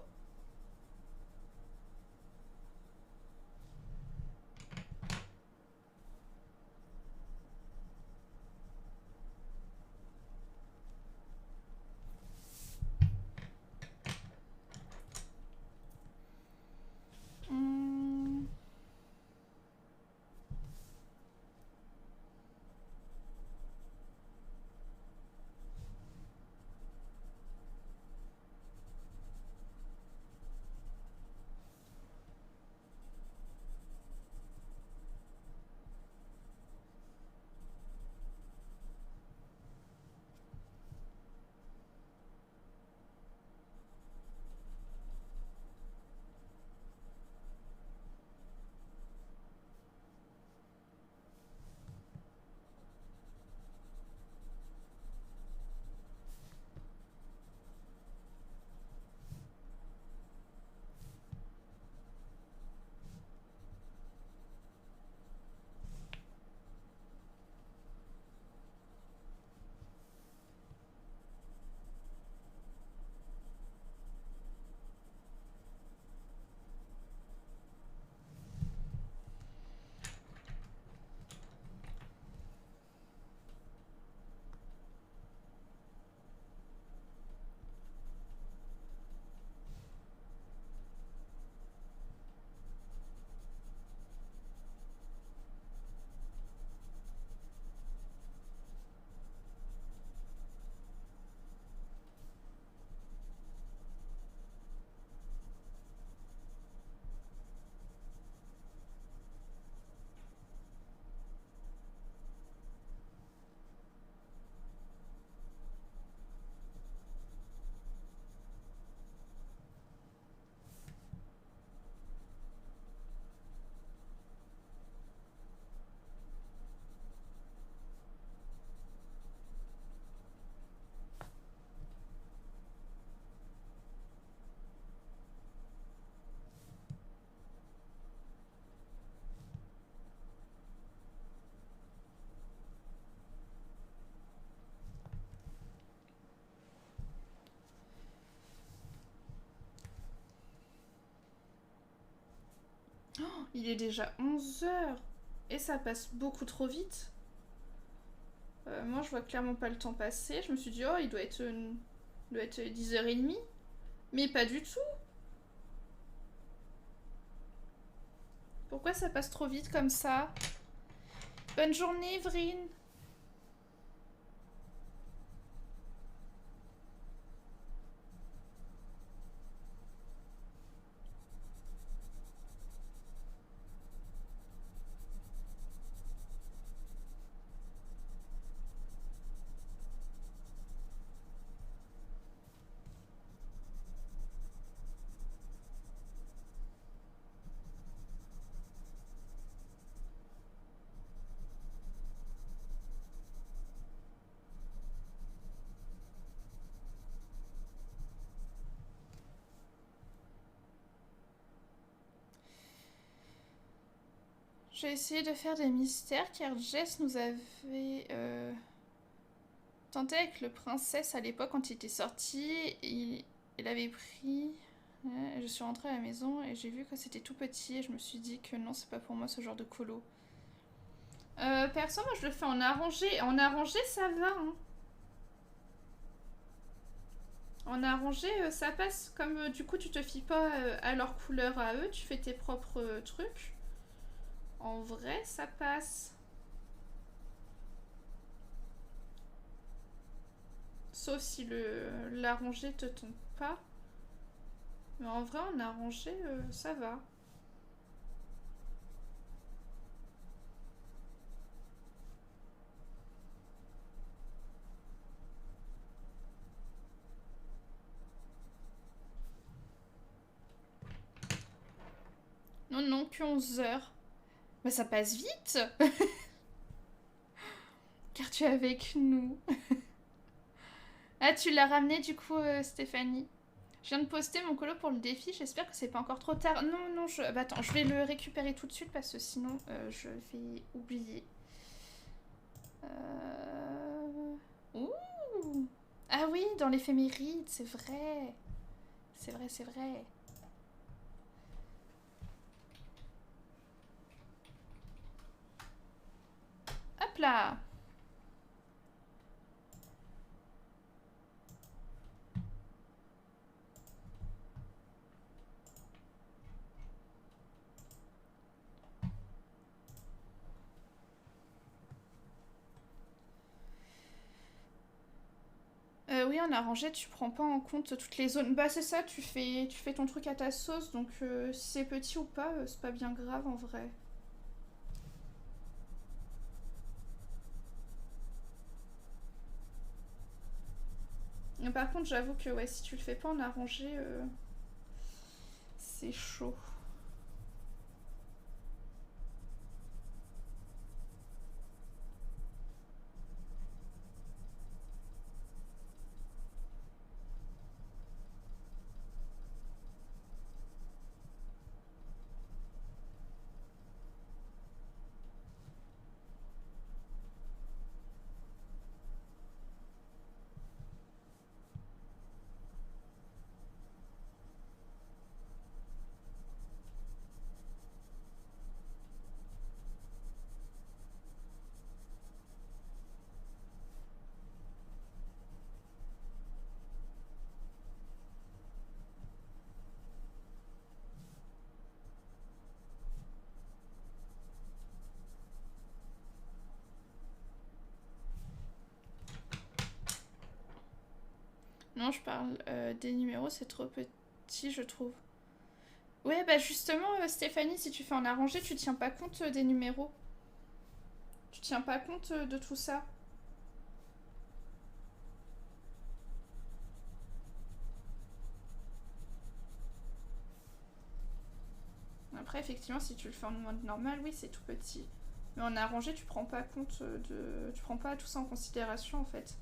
Hmm. Il est déjà 11 h. Et ça passe beaucoup trop vite. Moi, je vois clairement pas le temps passer. Je me suis dit, oh, il doit être 10h30. Mais pas du tout. Pourquoi ça passe trop vite comme ça? Bonne journée, Evrine. J'ai essayé de faire des mystères car Jess nous avait tenté avec le princesse à l'époque quand il était sorti. Il avait pris... Ouais, je suis rentrée à la maison et j'ai vu que c'était tout petit et je me suis dit que non, c'est pas pour moi ce genre de colo. Perso, moi je le fais en arrangé. En arrangé, ça va. Hein. En arrangé, ça passe. Comme du coup, tu te fies pas à leur couleur à eux, tu fais tes propres trucs. En vrai, ça passe. Sauf si l'arrangé te tombe pas. Mais en vrai, en arrangé, ça va. Non, non, que 11 heures. Bah ça passe vite. Car tu es avec nous. Ah, tu l'as ramené du coup, Stéphanie. Je viens de poster mon colo pour le défi, j'espère que c'est pas encore trop tard. Non, non, bah, attends, je vais le récupérer tout de suite parce que sinon je vais oublier. Ouh. Ah oui, dans l'éphéméride, c'est vrai. C'est vrai, c'est vrai. Hop là. Oui, en arrangé, tu prends pas en compte toutes les zones. Bah, c'est ça, tu fais ton truc à ta sauce, donc si c'est petit ou pas, c'est pas bien grave en vrai. Mais par contre, j'avoue que ouais, si tu le fais pas en arrangé, c'est chaud. Non, je parle des numéros, c'est trop petit, je trouve. Ouais, bah justement, Stéphanie, si tu fais en arrangé, tu tiens pas compte des numéros. Tu tiens pas compte de tout ça. Après, effectivement, si tu le fais en mode normal, oui, c'est tout petit. Mais en arrangé, tu prends pas compte de. Tu prends pas tout ça en considération en fait.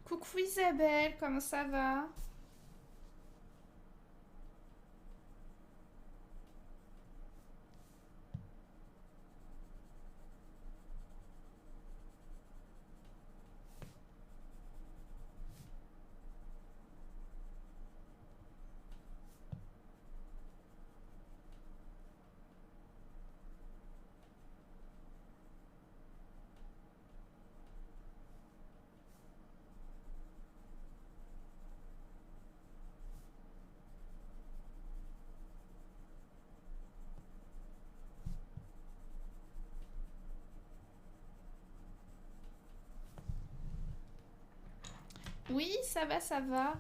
Coucou Isabelle, comment ça va? Oui, ça va, ça va.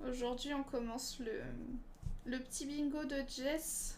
Aujourd'hui, on commence le petit bingo de Jess.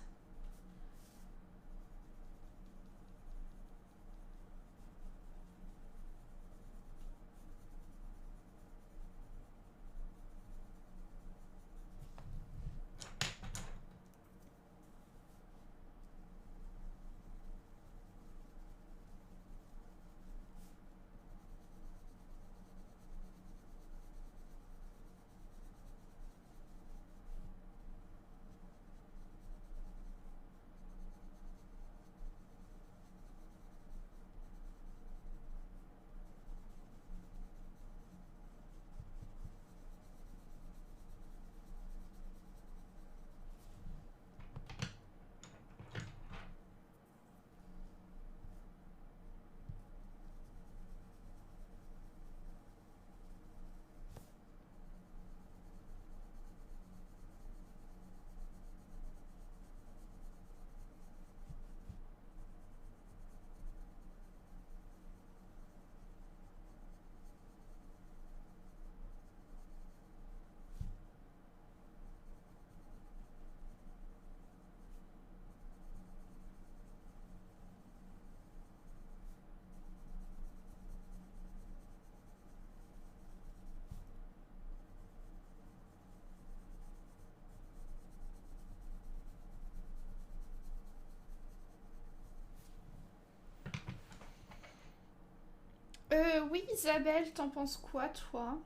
Oui, Isabelle, t'en penses quoi, toi?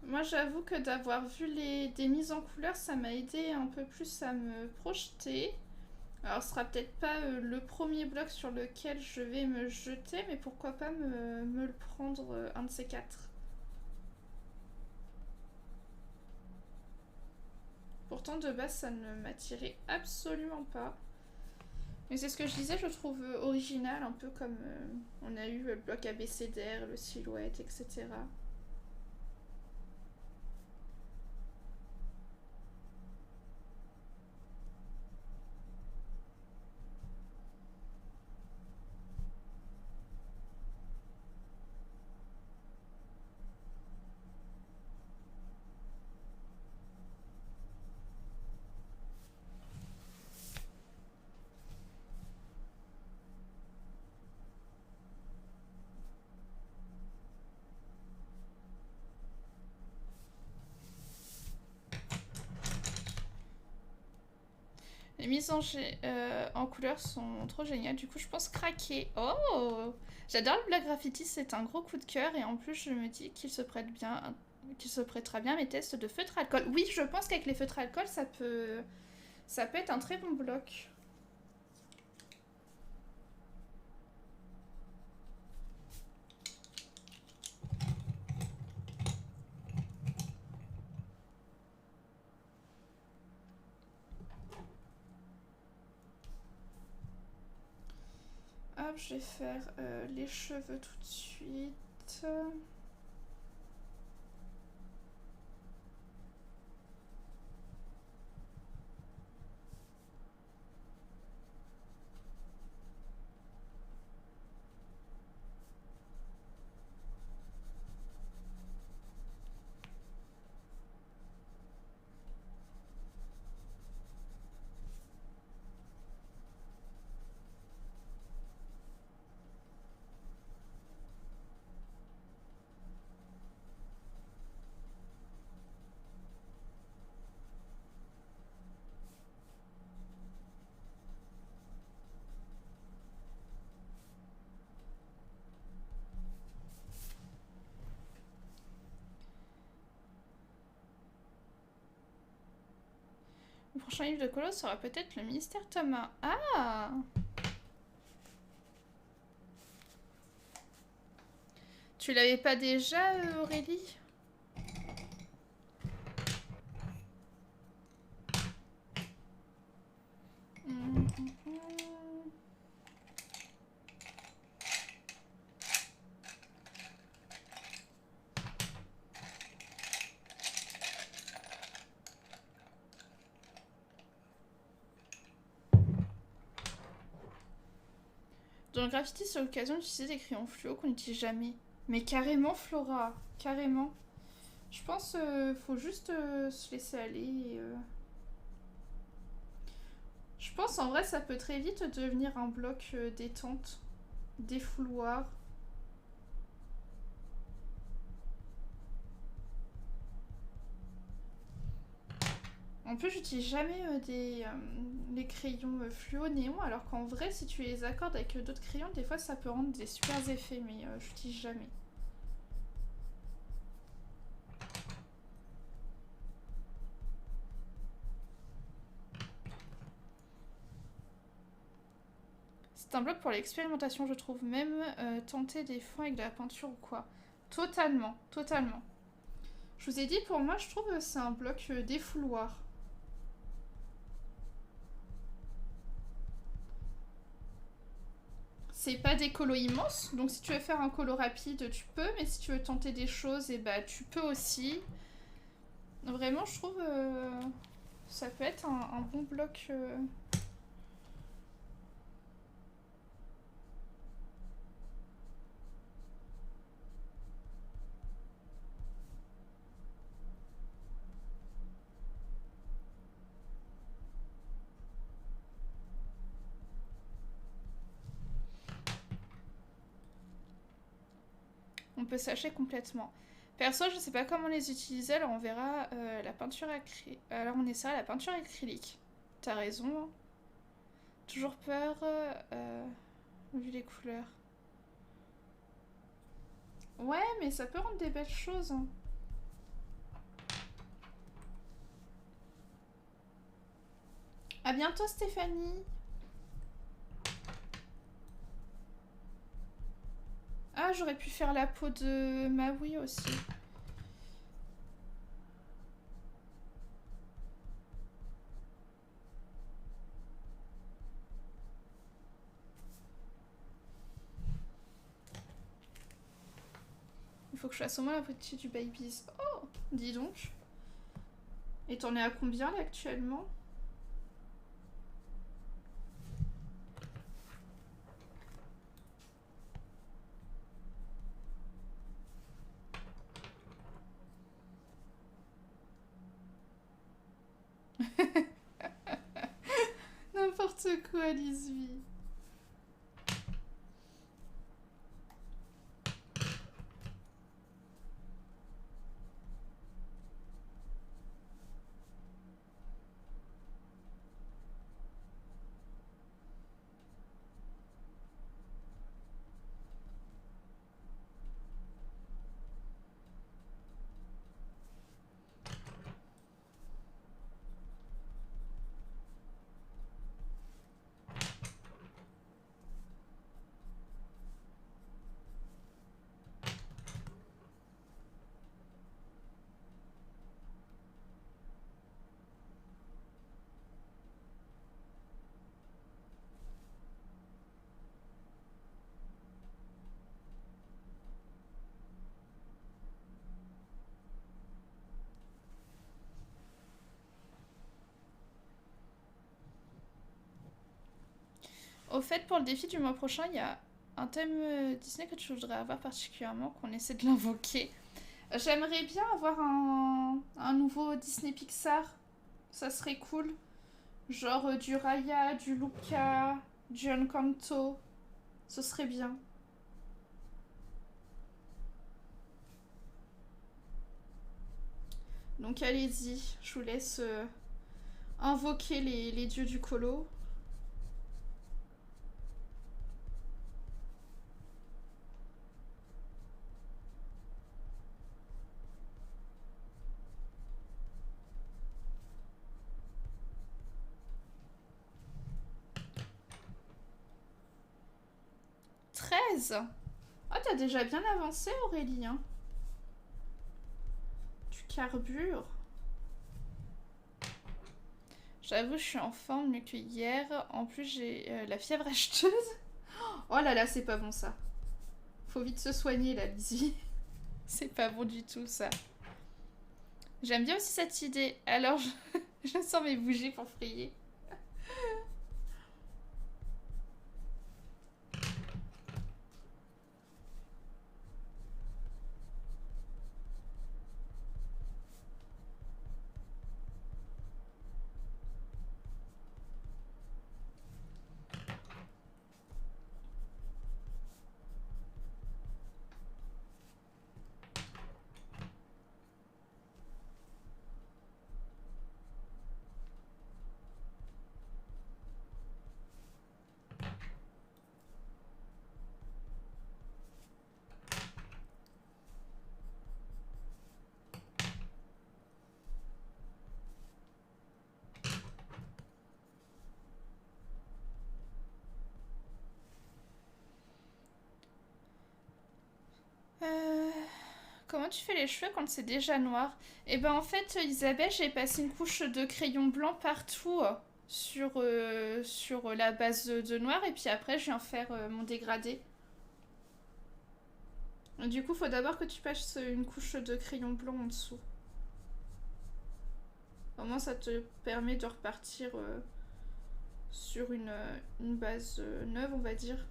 Moi, j'avoue que d'avoir vu des mises en couleur, ça m'a aidé un peu plus à me projeter. Alors, ce sera peut-être pas le premier bloc sur lequel je vais me jeter, mais pourquoi pas me le prendre un de ces quatre. Pourtant, de base, ça ne m'attirait absolument pas. Mais c'est ce que je disais, je trouve original, un peu comme on a eu le bloc abécédaire, le silhouette, etc. Les mises en couleur sont trop géniales, du coup je pense craquer. Oh, j'adore le black graffiti, c'est un gros coup de cœur et en plus je me dis qu'il se prête bien, qu'il se prêtera bien à mes tests de feutre alcool. Oui, je pense qu'avec les feutres alcool ça peut être un très bon bloc. Hop, je vais faire les cheveux tout de suite. Le prochain livre de colo sera peut-être le Mystère Thomas. Ah, tu l'avais pas déjà, Aurélie? Dans le graffiti, c'est l'occasion d'utiliser des crayons fluo qu'on n'utilise jamais. Mais carrément, Flora. Carrément. Je pense faut juste se laisser aller. Je pense en vrai, ça peut très vite devenir un bloc détente. Défouloir. En plus, j'utilise jamais les crayons fluo néon, alors qu'en vrai, si tu les accordes avec d'autres crayons, des fois ça peut rendre des super effets, mais j'utilise jamais. C'est un bloc pour l'expérimentation, je trouve. Même tenter des fonds avec de la peinture ou quoi. Totalement, totalement. Je vous ai dit, pour moi, je trouve que c'est un bloc défouloir. C'est pas des colos immenses, donc si tu veux faire un colo rapide, tu peux, mais si tu veux tenter des choses, et bah tu peux aussi. Vraiment, je trouve ça peut être un bon bloc. On peut sacher complètement. Perso, je sais pas comment les utiliser, alors on verra la peinture acrylique. Alors on essaiera la peinture acrylique. T'as raison. Hein. Toujours peur, vu les couleurs. Ouais, mais ça peut rendre des belles choses. Hein. À bientôt, Stéphanie. Ah, j'aurais pu faire la peau de Maui aussi. Il faut que je fasse au moins la petite du Babies. Oh, dis donc. Et t'en es à combien là actuellement? N'importe quoi, Lisby. Au fait, pour le défi du mois prochain, il y a un thème Disney que tu voudrais avoir particulièrement, qu'on essaie de l'invoquer. J'aimerais bien avoir un nouveau Disney Pixar. Ça serait cool. Genre du Raya, du Luca, du Encanto. Ce serait bien. Donc allez-y, je vous laisse invoquer les dieux du colo. Ah, t'as déjà bien avancé, Aurélie. Hein. Tu carbures. J'avoue, je suis en forme mieux que hier. En plus, j'ai la fièvre acheteuse. Oh là là, c'est pas bon ça. Faut vite se soigner, la Lizzie. C'est pas bon du tout, ça. J'aime bien aussi cette idée. Alors, je sors mes bougies pour frayer. Comment tu fais les cheveux quand c'est déjà noir? Eh ben en fait, Isabelle, j'ai passé une couche de crayon blanc partout sur la base de noir et puis après je viens faire mon dégradé. Du coup, faut d'abord que tu passes une couche de crayon blanc en dessous. Au moins, ça te permet de repartir sur une base neuve, on va dire.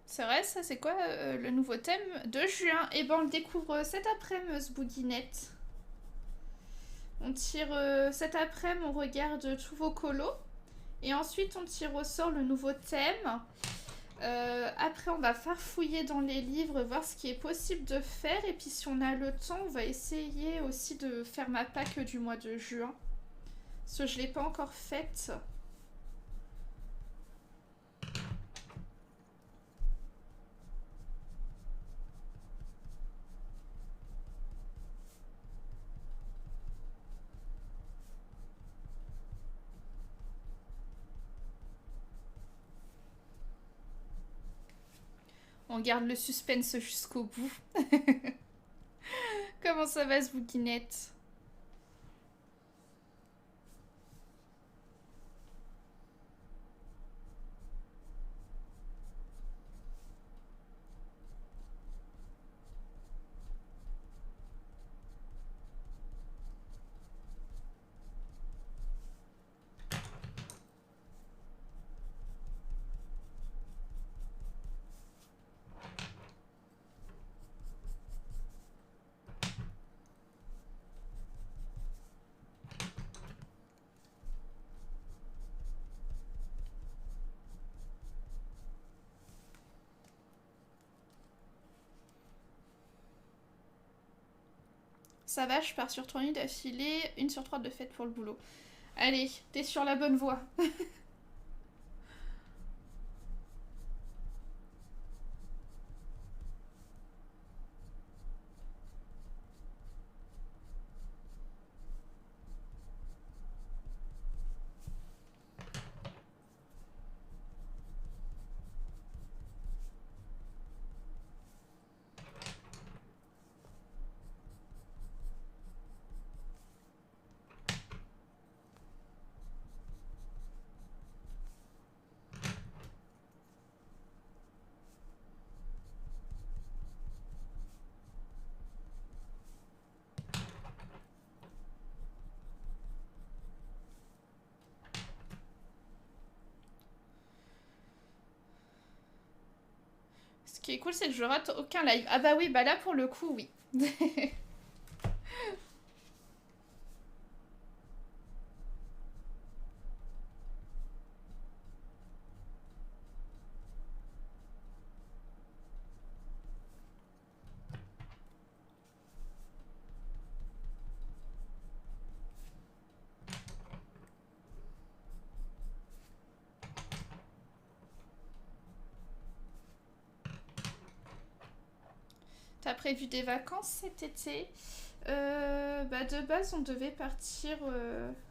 C'est vrai, ça c'est quoi le nouveau thème de juin? Et ben on le découvre cet après-midi, ce bouguinette. On tire cet après-midi, on regarde tous vos colos. Et ensuite on tire au sort le nouveau thème. Après on va farfouiller dans les livres, voir ce qui est possible de faire. Et puis si on a le temps, on va essayer aussi de faire ma pack du mois de juin. Parce que je ne l'ai pas encore faite. On garde le suspense jusqu'au bout. Comment ça va, ce bouquinette? Ça va, je pars sur 3 nuits d'affilée, 1 sur 3 de fête pour le boulot. Allez, t'es sur la bonne voie. Ce qui est cool, c'est que je rate aucun live. Ah bah oui, bah là pour le coup, oui. T'as prévu des vacances cet été? Bah de base, on devait partir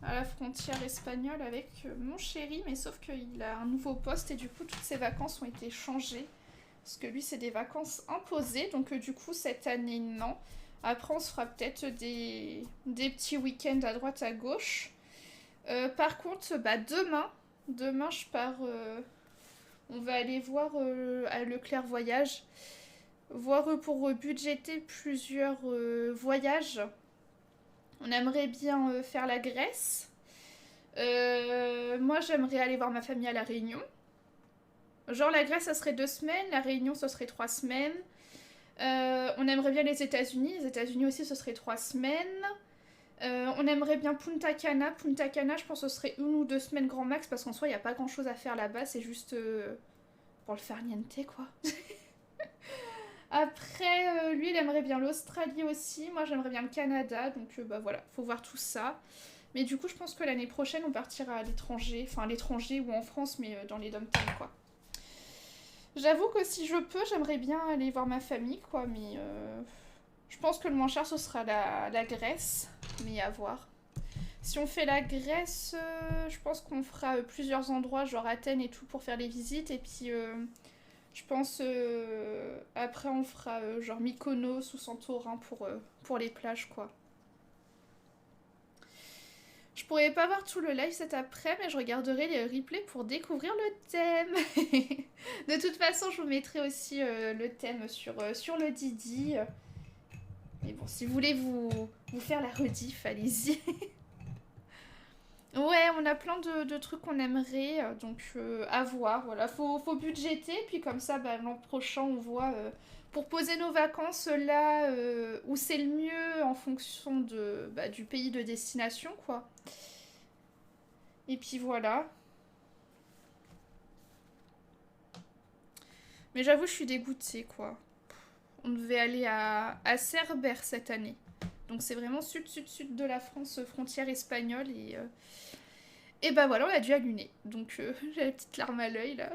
à la frontière espagnole avec mon chéri, mais sauf qu'il a un nouveau poste et du coup, toutes ses vacances ont été changées. Parce que lui, c'est des vacances imposées, donc du coup, cette année, non. Après, on se fera peut-être des petits week-ends à droite, à gauche. Par contre, bah demain, je pars. On va aller voir à Leclerc Voyage. Voir pour budgéter plusieurs voyages. On aimerait bien faire la Grèce. Moi, j'aimerais aller voir ma famille à La Réunion. Genre, la Grèce, ça serait 2 semaines. La Réunion, ça serait 3 semaines. On aimerait bien les États-Unis. Les États-Unis aussi, ce serait 3 semaines. On aimerait bien Punta Cana. Punta Cana, je pense que ce serait 1 ou 2 semaines grand max parce qu'en soi, il n'y a pas grand chose à faire là-bas. C'est juste pour le faire niente, quoi. Après, lui, il aimerait bien l'Australie aussi. Moi, j'aimerais bien le Canada. Donc, bah voilà, faut voir tout ça. Mais du coup, je pense que l'année prochaine, on partira à l'étranger. Enfin, à l'étranger ou en France, mais dans les dom-toms, quoi. J'avoue que si je peux, j'aimerais bien aller voir ma famille, quoi. Mais je pense que le moins cher, ce sera la Grèce. Mais à voir. Si on fait la Grèce, je pense qu'on fera plusieurs endroits, genre Athènes et tout, pour faire les visites. Et puis, je pense, après, on fera genre Mykonos ou Santorin pour les plages, quoi. Je pourrais pas voir tout le live cet après, mais je regarderai les replays pour découvrir le thème. De toute façon, je vous mettrai aussi le thème sur le Didi. Mais bon, si vous voulez vous faire la rediff, allez-y. Ouais, on a plein de trucs qu'on aimerait, donc à voir. Voilà, faut budgéter, puis comme ça, bah, l'an prochain, on voit pour poser nos vacances là où c'est le mieux en fonction du pays de destination, quoi. Et puis voilà. Mais j'avoue, je suis dégoûtée, quoi. On devait aller à Cerbère cette année. Donc c'est vraiment sud de la France, frontière espagnole. Et bah voilà, on a dû annuler. Donc j'ai la petite larme à l'œil, là.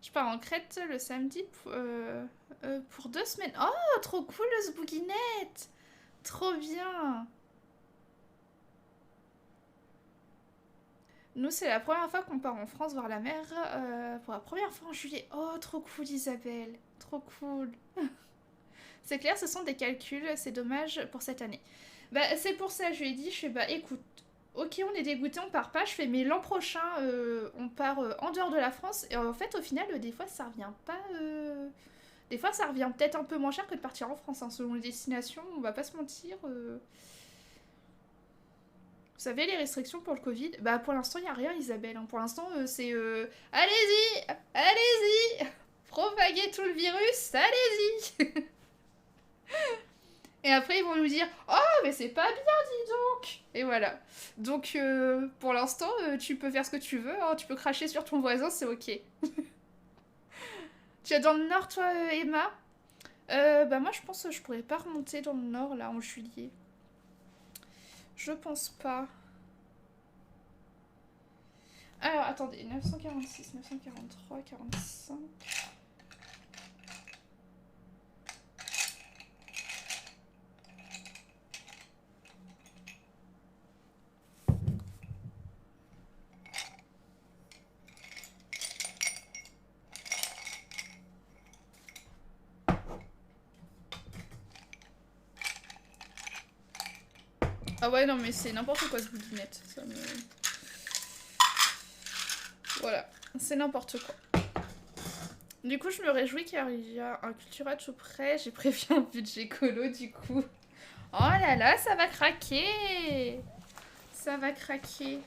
Je pars en Crète le samedi pour 2 semaines. Oh, trop cool le Zbouguinette. Trop bien. Nous, c'est la première fois qu'on part en France voir la mer pour la première fois en juillet. Oh, trop cool, Isabelle. Trop cool. C'est clair, ce sont des calculs, c'est dommage pour cette année. Bah, c'est pour ça, je lui ai dit, je fais, bah écoute, ok, on est dégoûté, on part pas. Je fais, mais l'an prochain, on part en dehors de la France. Et en fait, au final, des fois, ça revient pas. Des fois, ça revient peut-être un peu moins cher que de partir en France, hein, selon les destinations, on va pas se mentir. Vous savez, les restrictions pour le Covid, bah pour l'instant, il n'y a rien, Isabelle. Hein. Pour l'instant, c'est allez-y, allez-y, propagez tout le virus, allez-y. Et après, ils vont nous dire oh, mais c'est pas bien, dis donc. Et voilà. Donc, pour l'instant, tu peux faire ce que tu veux. Hein. Tu peux cracher sur ton voisin, c'est ok. Tu es dans le nord, toi, Emma bah moi, je pense que je pourrais pas remonter dans le nord, là, en juillet. Je pense pas. Alors, attendez, 946, 943, 45... Ah ouais, non, mais c'est n'importe quoi ce boudinette. Ça me... Voilà, c'est n'importe quoi. Du coup, je me réjouis car il y a un Cultura tout près. J'ai prévu un budget colo, du coup. Oh là là, ça va craquer. Ça va craquer.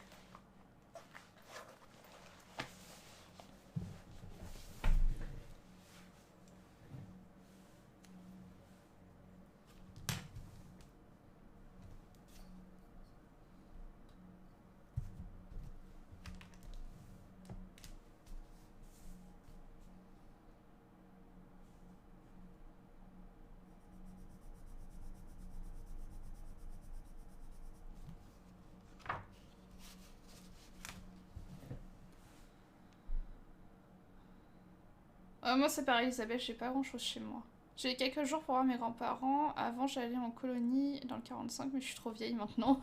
Moi, c'est pareil, Isabelle, j'ai pas grand chose chez moi. J'ai quelques jours pour voir mes grands-parents. Avant, j'allais en colonie dans le 45, mais je suis trop vieille maintenant.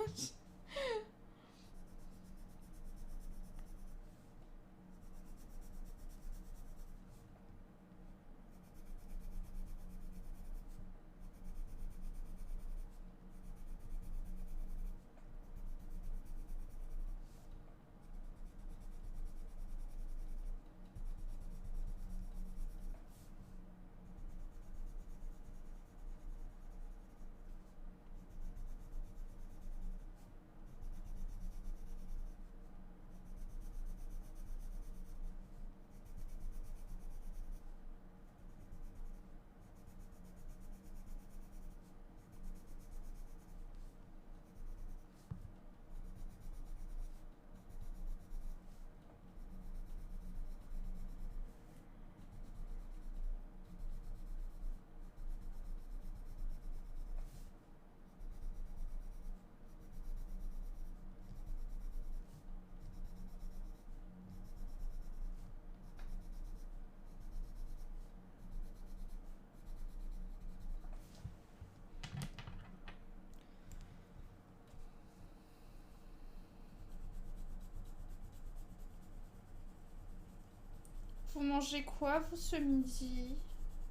Vous mangez quoi, vous, ce midi?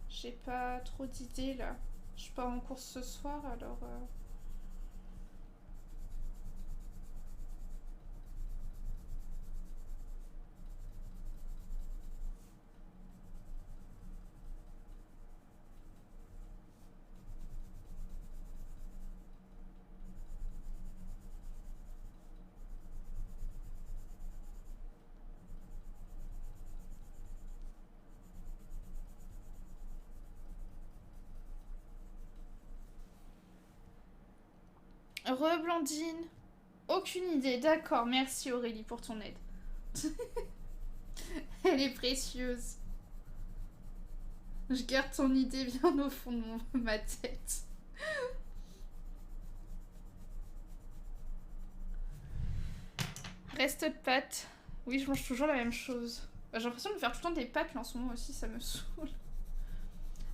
J'ai pas trop d'idées, là. Je pars en course ce soir, alors... Blandine. Aucune idée, d'accord. Merci Aurélie pour ton aide. Elle est précieuse. Je garde ton idée bien au fond de ma tête. Reste de pâtes. Oui, je mange toujours la même chose. Bah, j'ai l'impression de faire tout le temps des pâtes là en ce moment aussi, ça me saoule.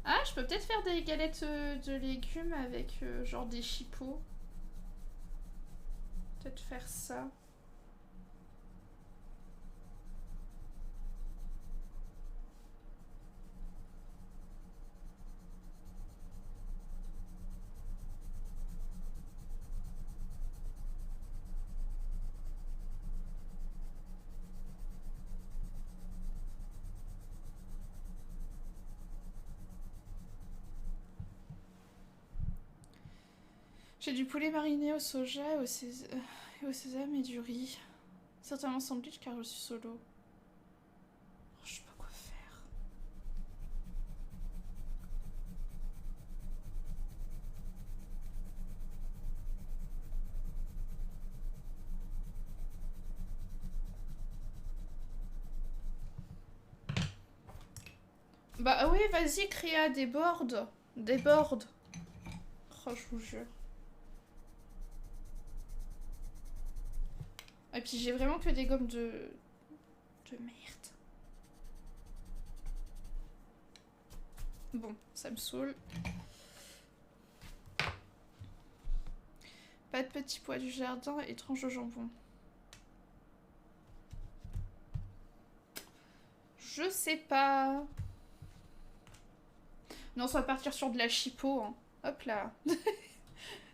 Ah, je peux peut-être faire des galettes de légumes avec genre des chipots. Peut-être faire ça. J'ai du poulet mariné au soja et au sésame et du riz. Certainement sandwich car je suis solo. Oh, je sais pas quoi faire. Bah oui, vas-y, Créa, déborde. Déborde. Oh, je vous jure. Et puis j'ai vraiment que des gommes de merde. Bon, ça me saoule. Pas de petits pois du jardin et tranche de jambon. Je sais pas. Non, ça va partir sur de la chipot. Hein. Hop là.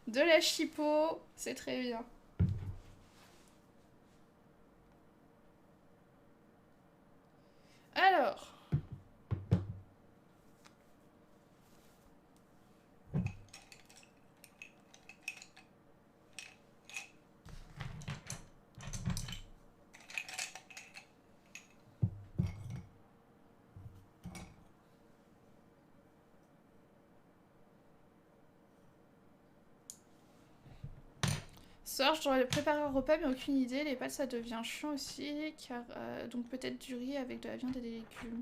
De la chipot, c'est très bien. Alors. Soir, je dois préparer un repas, mais aucune idée. Les pâtes, ça devient chiant aussi, car donc peut-être du riz avec de la viande et des légumes.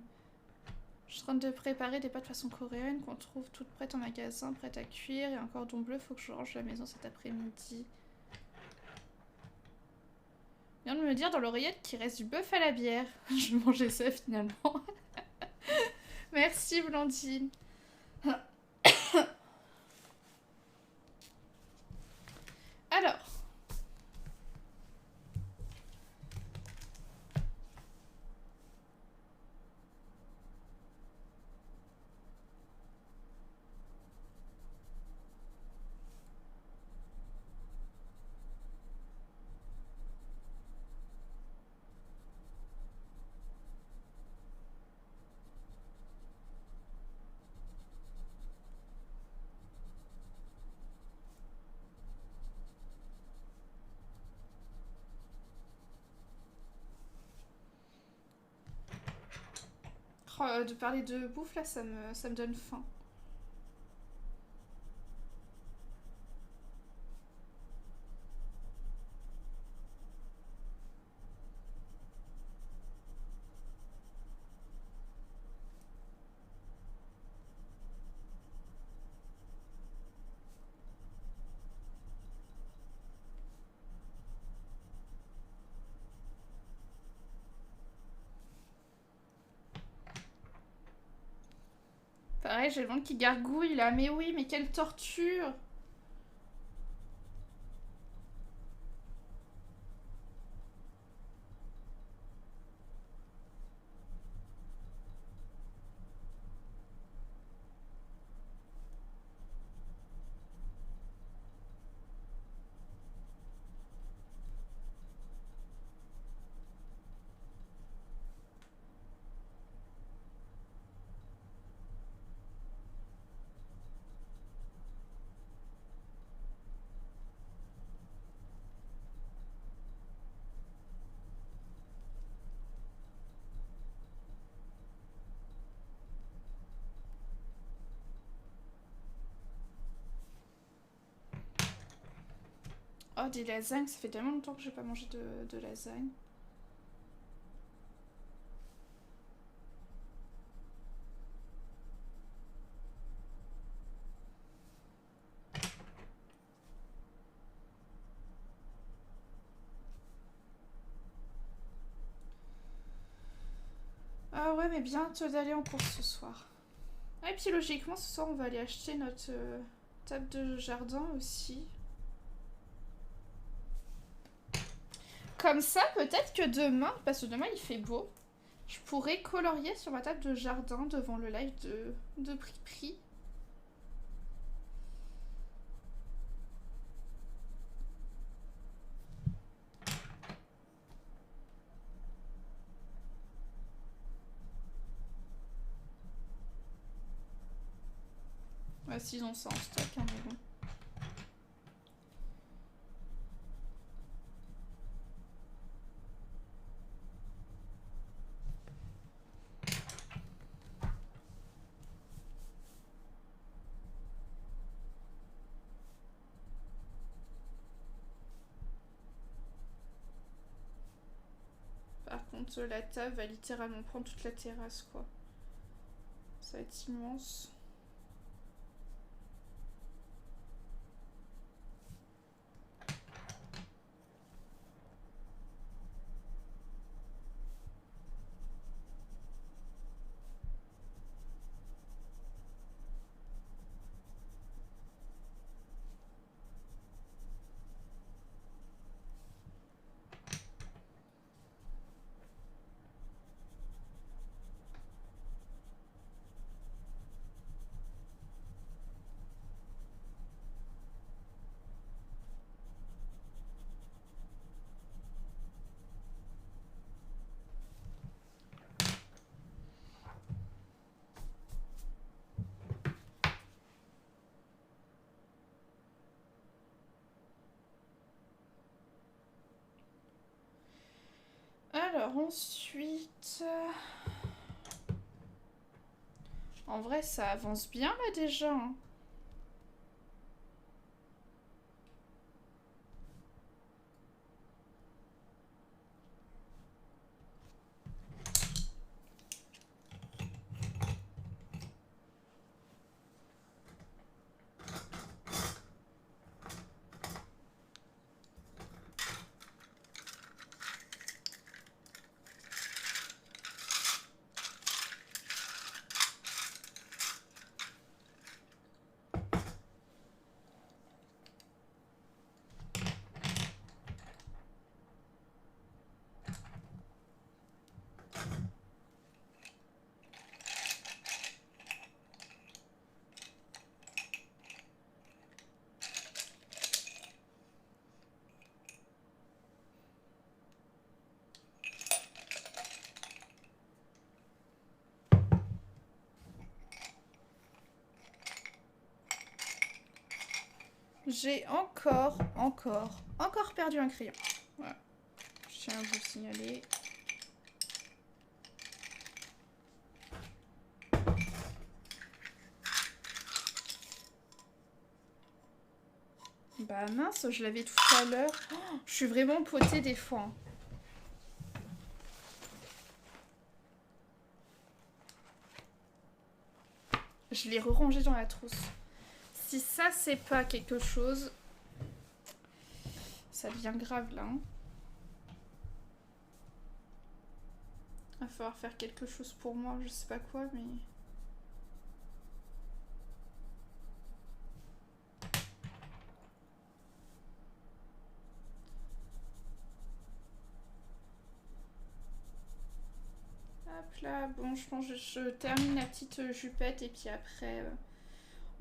Je suis en train de préparer des pâtes façon coréenne qu'on trouve toutes prêtes en magasin, prêtes à cuire. Et un cordon bleu, faut que je range la maison cet après-midi. Il vient de me dire dans l'oreillette qu'il reste du bœuf à la bière. Je vais manger ça finalement. Merci Blandine. Alors. Oh, de parler de bouffe là, ça me donne faim. Pareil, j'ai le ventre qui gargouille là. Mais oui, mais quelle torture! Oh, des lasagnes, ça fait tellement longtemps que j'ai pas mangé de lasagne. Ah ouais, mais bientôt d'aller en course ce soir. Ah, et puis logiquement, ce soir, on va aller acheter notre table de jardin aussi. Comme ça, peut-être que demain, parce que demain il fait beau, je pourrais colorier sur ma table de jardin devant le live de Prix. Ouais, s'ils ont ça en stock, hein, mais bon. Par contre, la table va littéralement prendre toute la terrasse, quoi. Ça va être immense. Alors ensuite... En vrai, ça avance bien là déjà. Hein. J'ai encore perdu un crayon. Voilà. Je tiens à vous le signaler. Bah mince, je l'avais tout à l'heure. Oh, je suis vraiment potée des fois. Hein. Je l'ai re-rangé dans la trousse. Si ça, c'est pas quelque chose... Ça devient grave, là. Hein. Il va falloir faire quelque chose pour moi, je sais pas quoi, mais... Hop là, bon, je pense que je termine la petite jupette et puis après,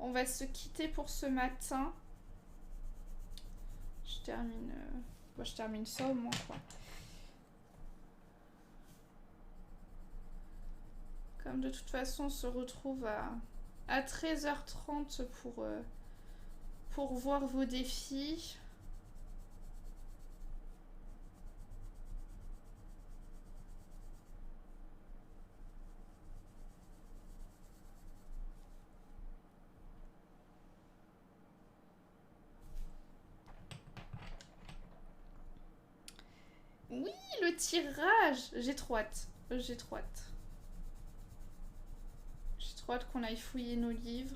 on va se quitter pour ce matin. Je termine ça au moins, quoi. Comme de toute façon, on se retrouve à 13h30 pour voir vos défis. tirage. J'ai trop hâte. J'ai trop hâte. J'ai trop hâte qu'on aille fouiller nos livres.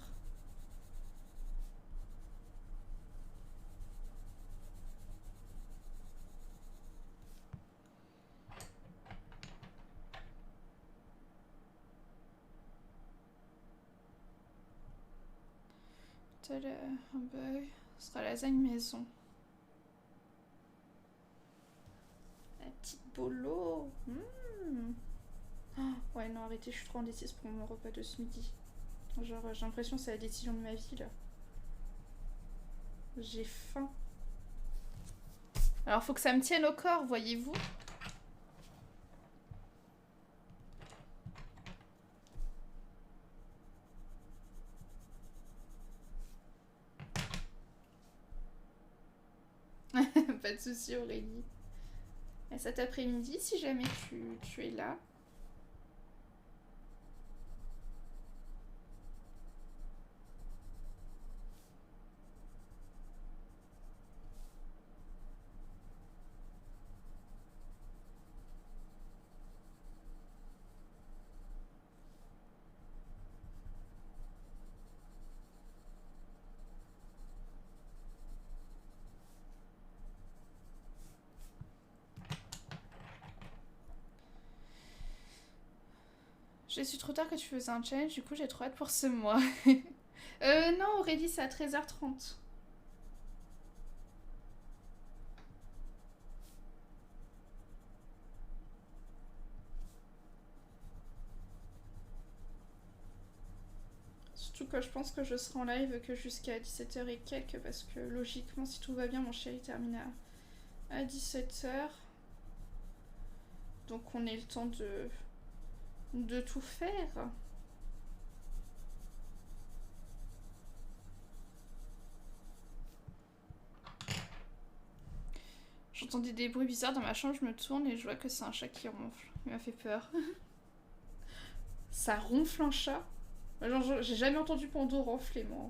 Un bug. Ce sera lasagne maison. La petite bolo. Oh, ouais, non, arrêtez, je suis trop indécise pour mon repas de ce midi. Genre, j'ai l'impression que c'est la décision de ma vie, là. J'ai faim. Alors, faut que ça me tienne au corps, voyez-vous. Pas de soucis, Aurélie. Et cet après-midi, si jamais tu es là. J'ai su trop tard que tu faisais un challenge, du coup j'ai trop hâte pour ce mois. Non, Aurélie, c'est à 13h30. Surtout que je pense que je serai en live que jusqu'à 17h et quelques, parce que logiquement, si tout va bien, mon chéri termine à 17h. Donc on ait le temps de tout faire. J'entendais des bruits bizarres dans ma chambre, je me tourne et je vois que c'est un chat qui ronfle. Il m'a fait peur. Ça ronfle un chat? Genre, j'ai jamais entendu Pando ronfler, moi.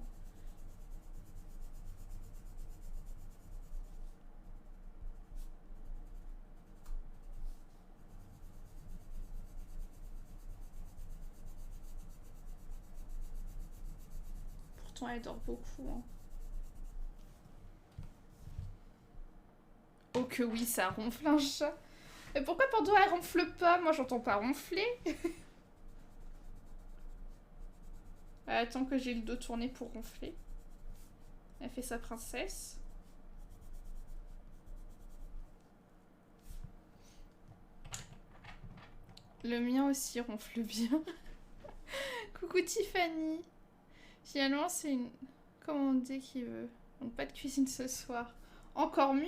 Pourtant, elle dort beaucoup, hein. Oh que oui, ça ronfle un chat. Mais pourquoi Pando, elle ronfle pas? Moi, j'entends pas ronfler. Elle attend que j'ai le dos tourné pour ronfler. Elle fait sa princesse. Le mien aussi ronfle bien. Coucou Tiffany. Finalement, c'est une commandée qui veut. Donc pas de cuisine ce soir. Encore mieux.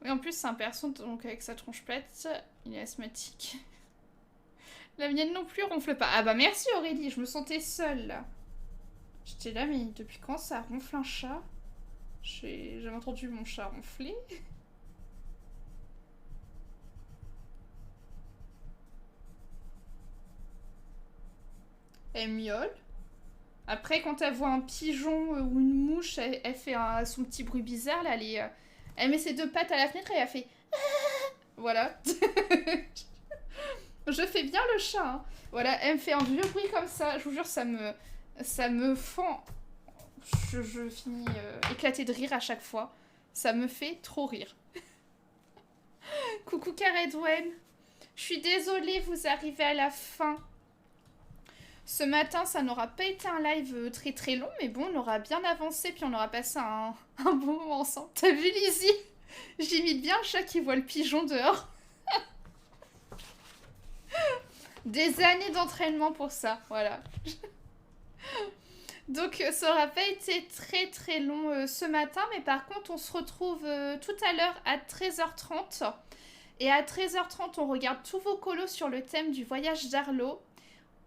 Oui, en plus, c'est un perso, donc avec sa tronche plate, il est asthmatique. La mienne non plus ronfle pas. Ah bah merci Aurélie, je me sentais seule là. J'étais là, mais depuis quand ça ronfle un chat? J'ai jamais entendu mon chat ronfler. Elle miaule. Après, quand elle voit un pigeon ou une mouche, elle fait son petit bruit bizarre là. Elle met ses deux pattes à la fenêtre et elle fait. Voilà. Je fais bien le chat. Hein. Voilà, elle me fait un vieux bruit comme ça. Je vous jure, ça me fend. Je finis éclatée de rire à chaque fois. Ça me fait trop rire. Coucou Caredwen. Je suis désolée, vous arrivez à la fin. Ce matin, ça n'aura pas été un live très très long, mais bon, on aura bien avancé, puis on aura passé un bon moment ensemble. T'as vu, Lizzie? J'imite bien le chat qui voit le pigeon dehors. Des années d'entraînement pour ça, voilà. Donc ça aura pas été très très long ce matin, mais par contre on se retrouve tout à l'heure à 13h30. Et à 13h30 on regarde tous vos colos sur le thème du voyage d'Arlo.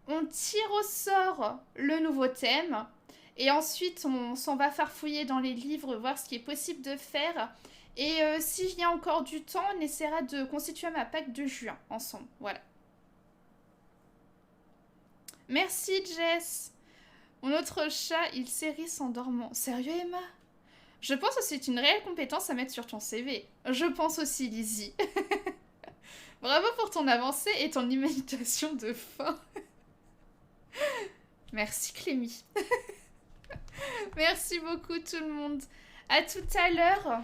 On tire au sort le nouveau thème. Et ensuite on s'en va farfouiller dans les livres, voir ce qui est possible de faire. Et s'il y a encore du temps, on essaiera de constituer ma pack de juin ensemble, voilà. Merci Jess. Mon autre chat, il s'hérisse en dormant. Sérieux, Emma? Je pense que c'est une réelle compétence à mettre sur ton CV. Je pense aussi, Lizzie. Bravo pour ton avancée et ton imagination de fin. Merci, Clémy. Merci beaucoup, tout le monde. À tout à l'heure.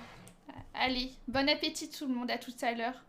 Allez, bon appétit, tout le monde. À tout à l'heure.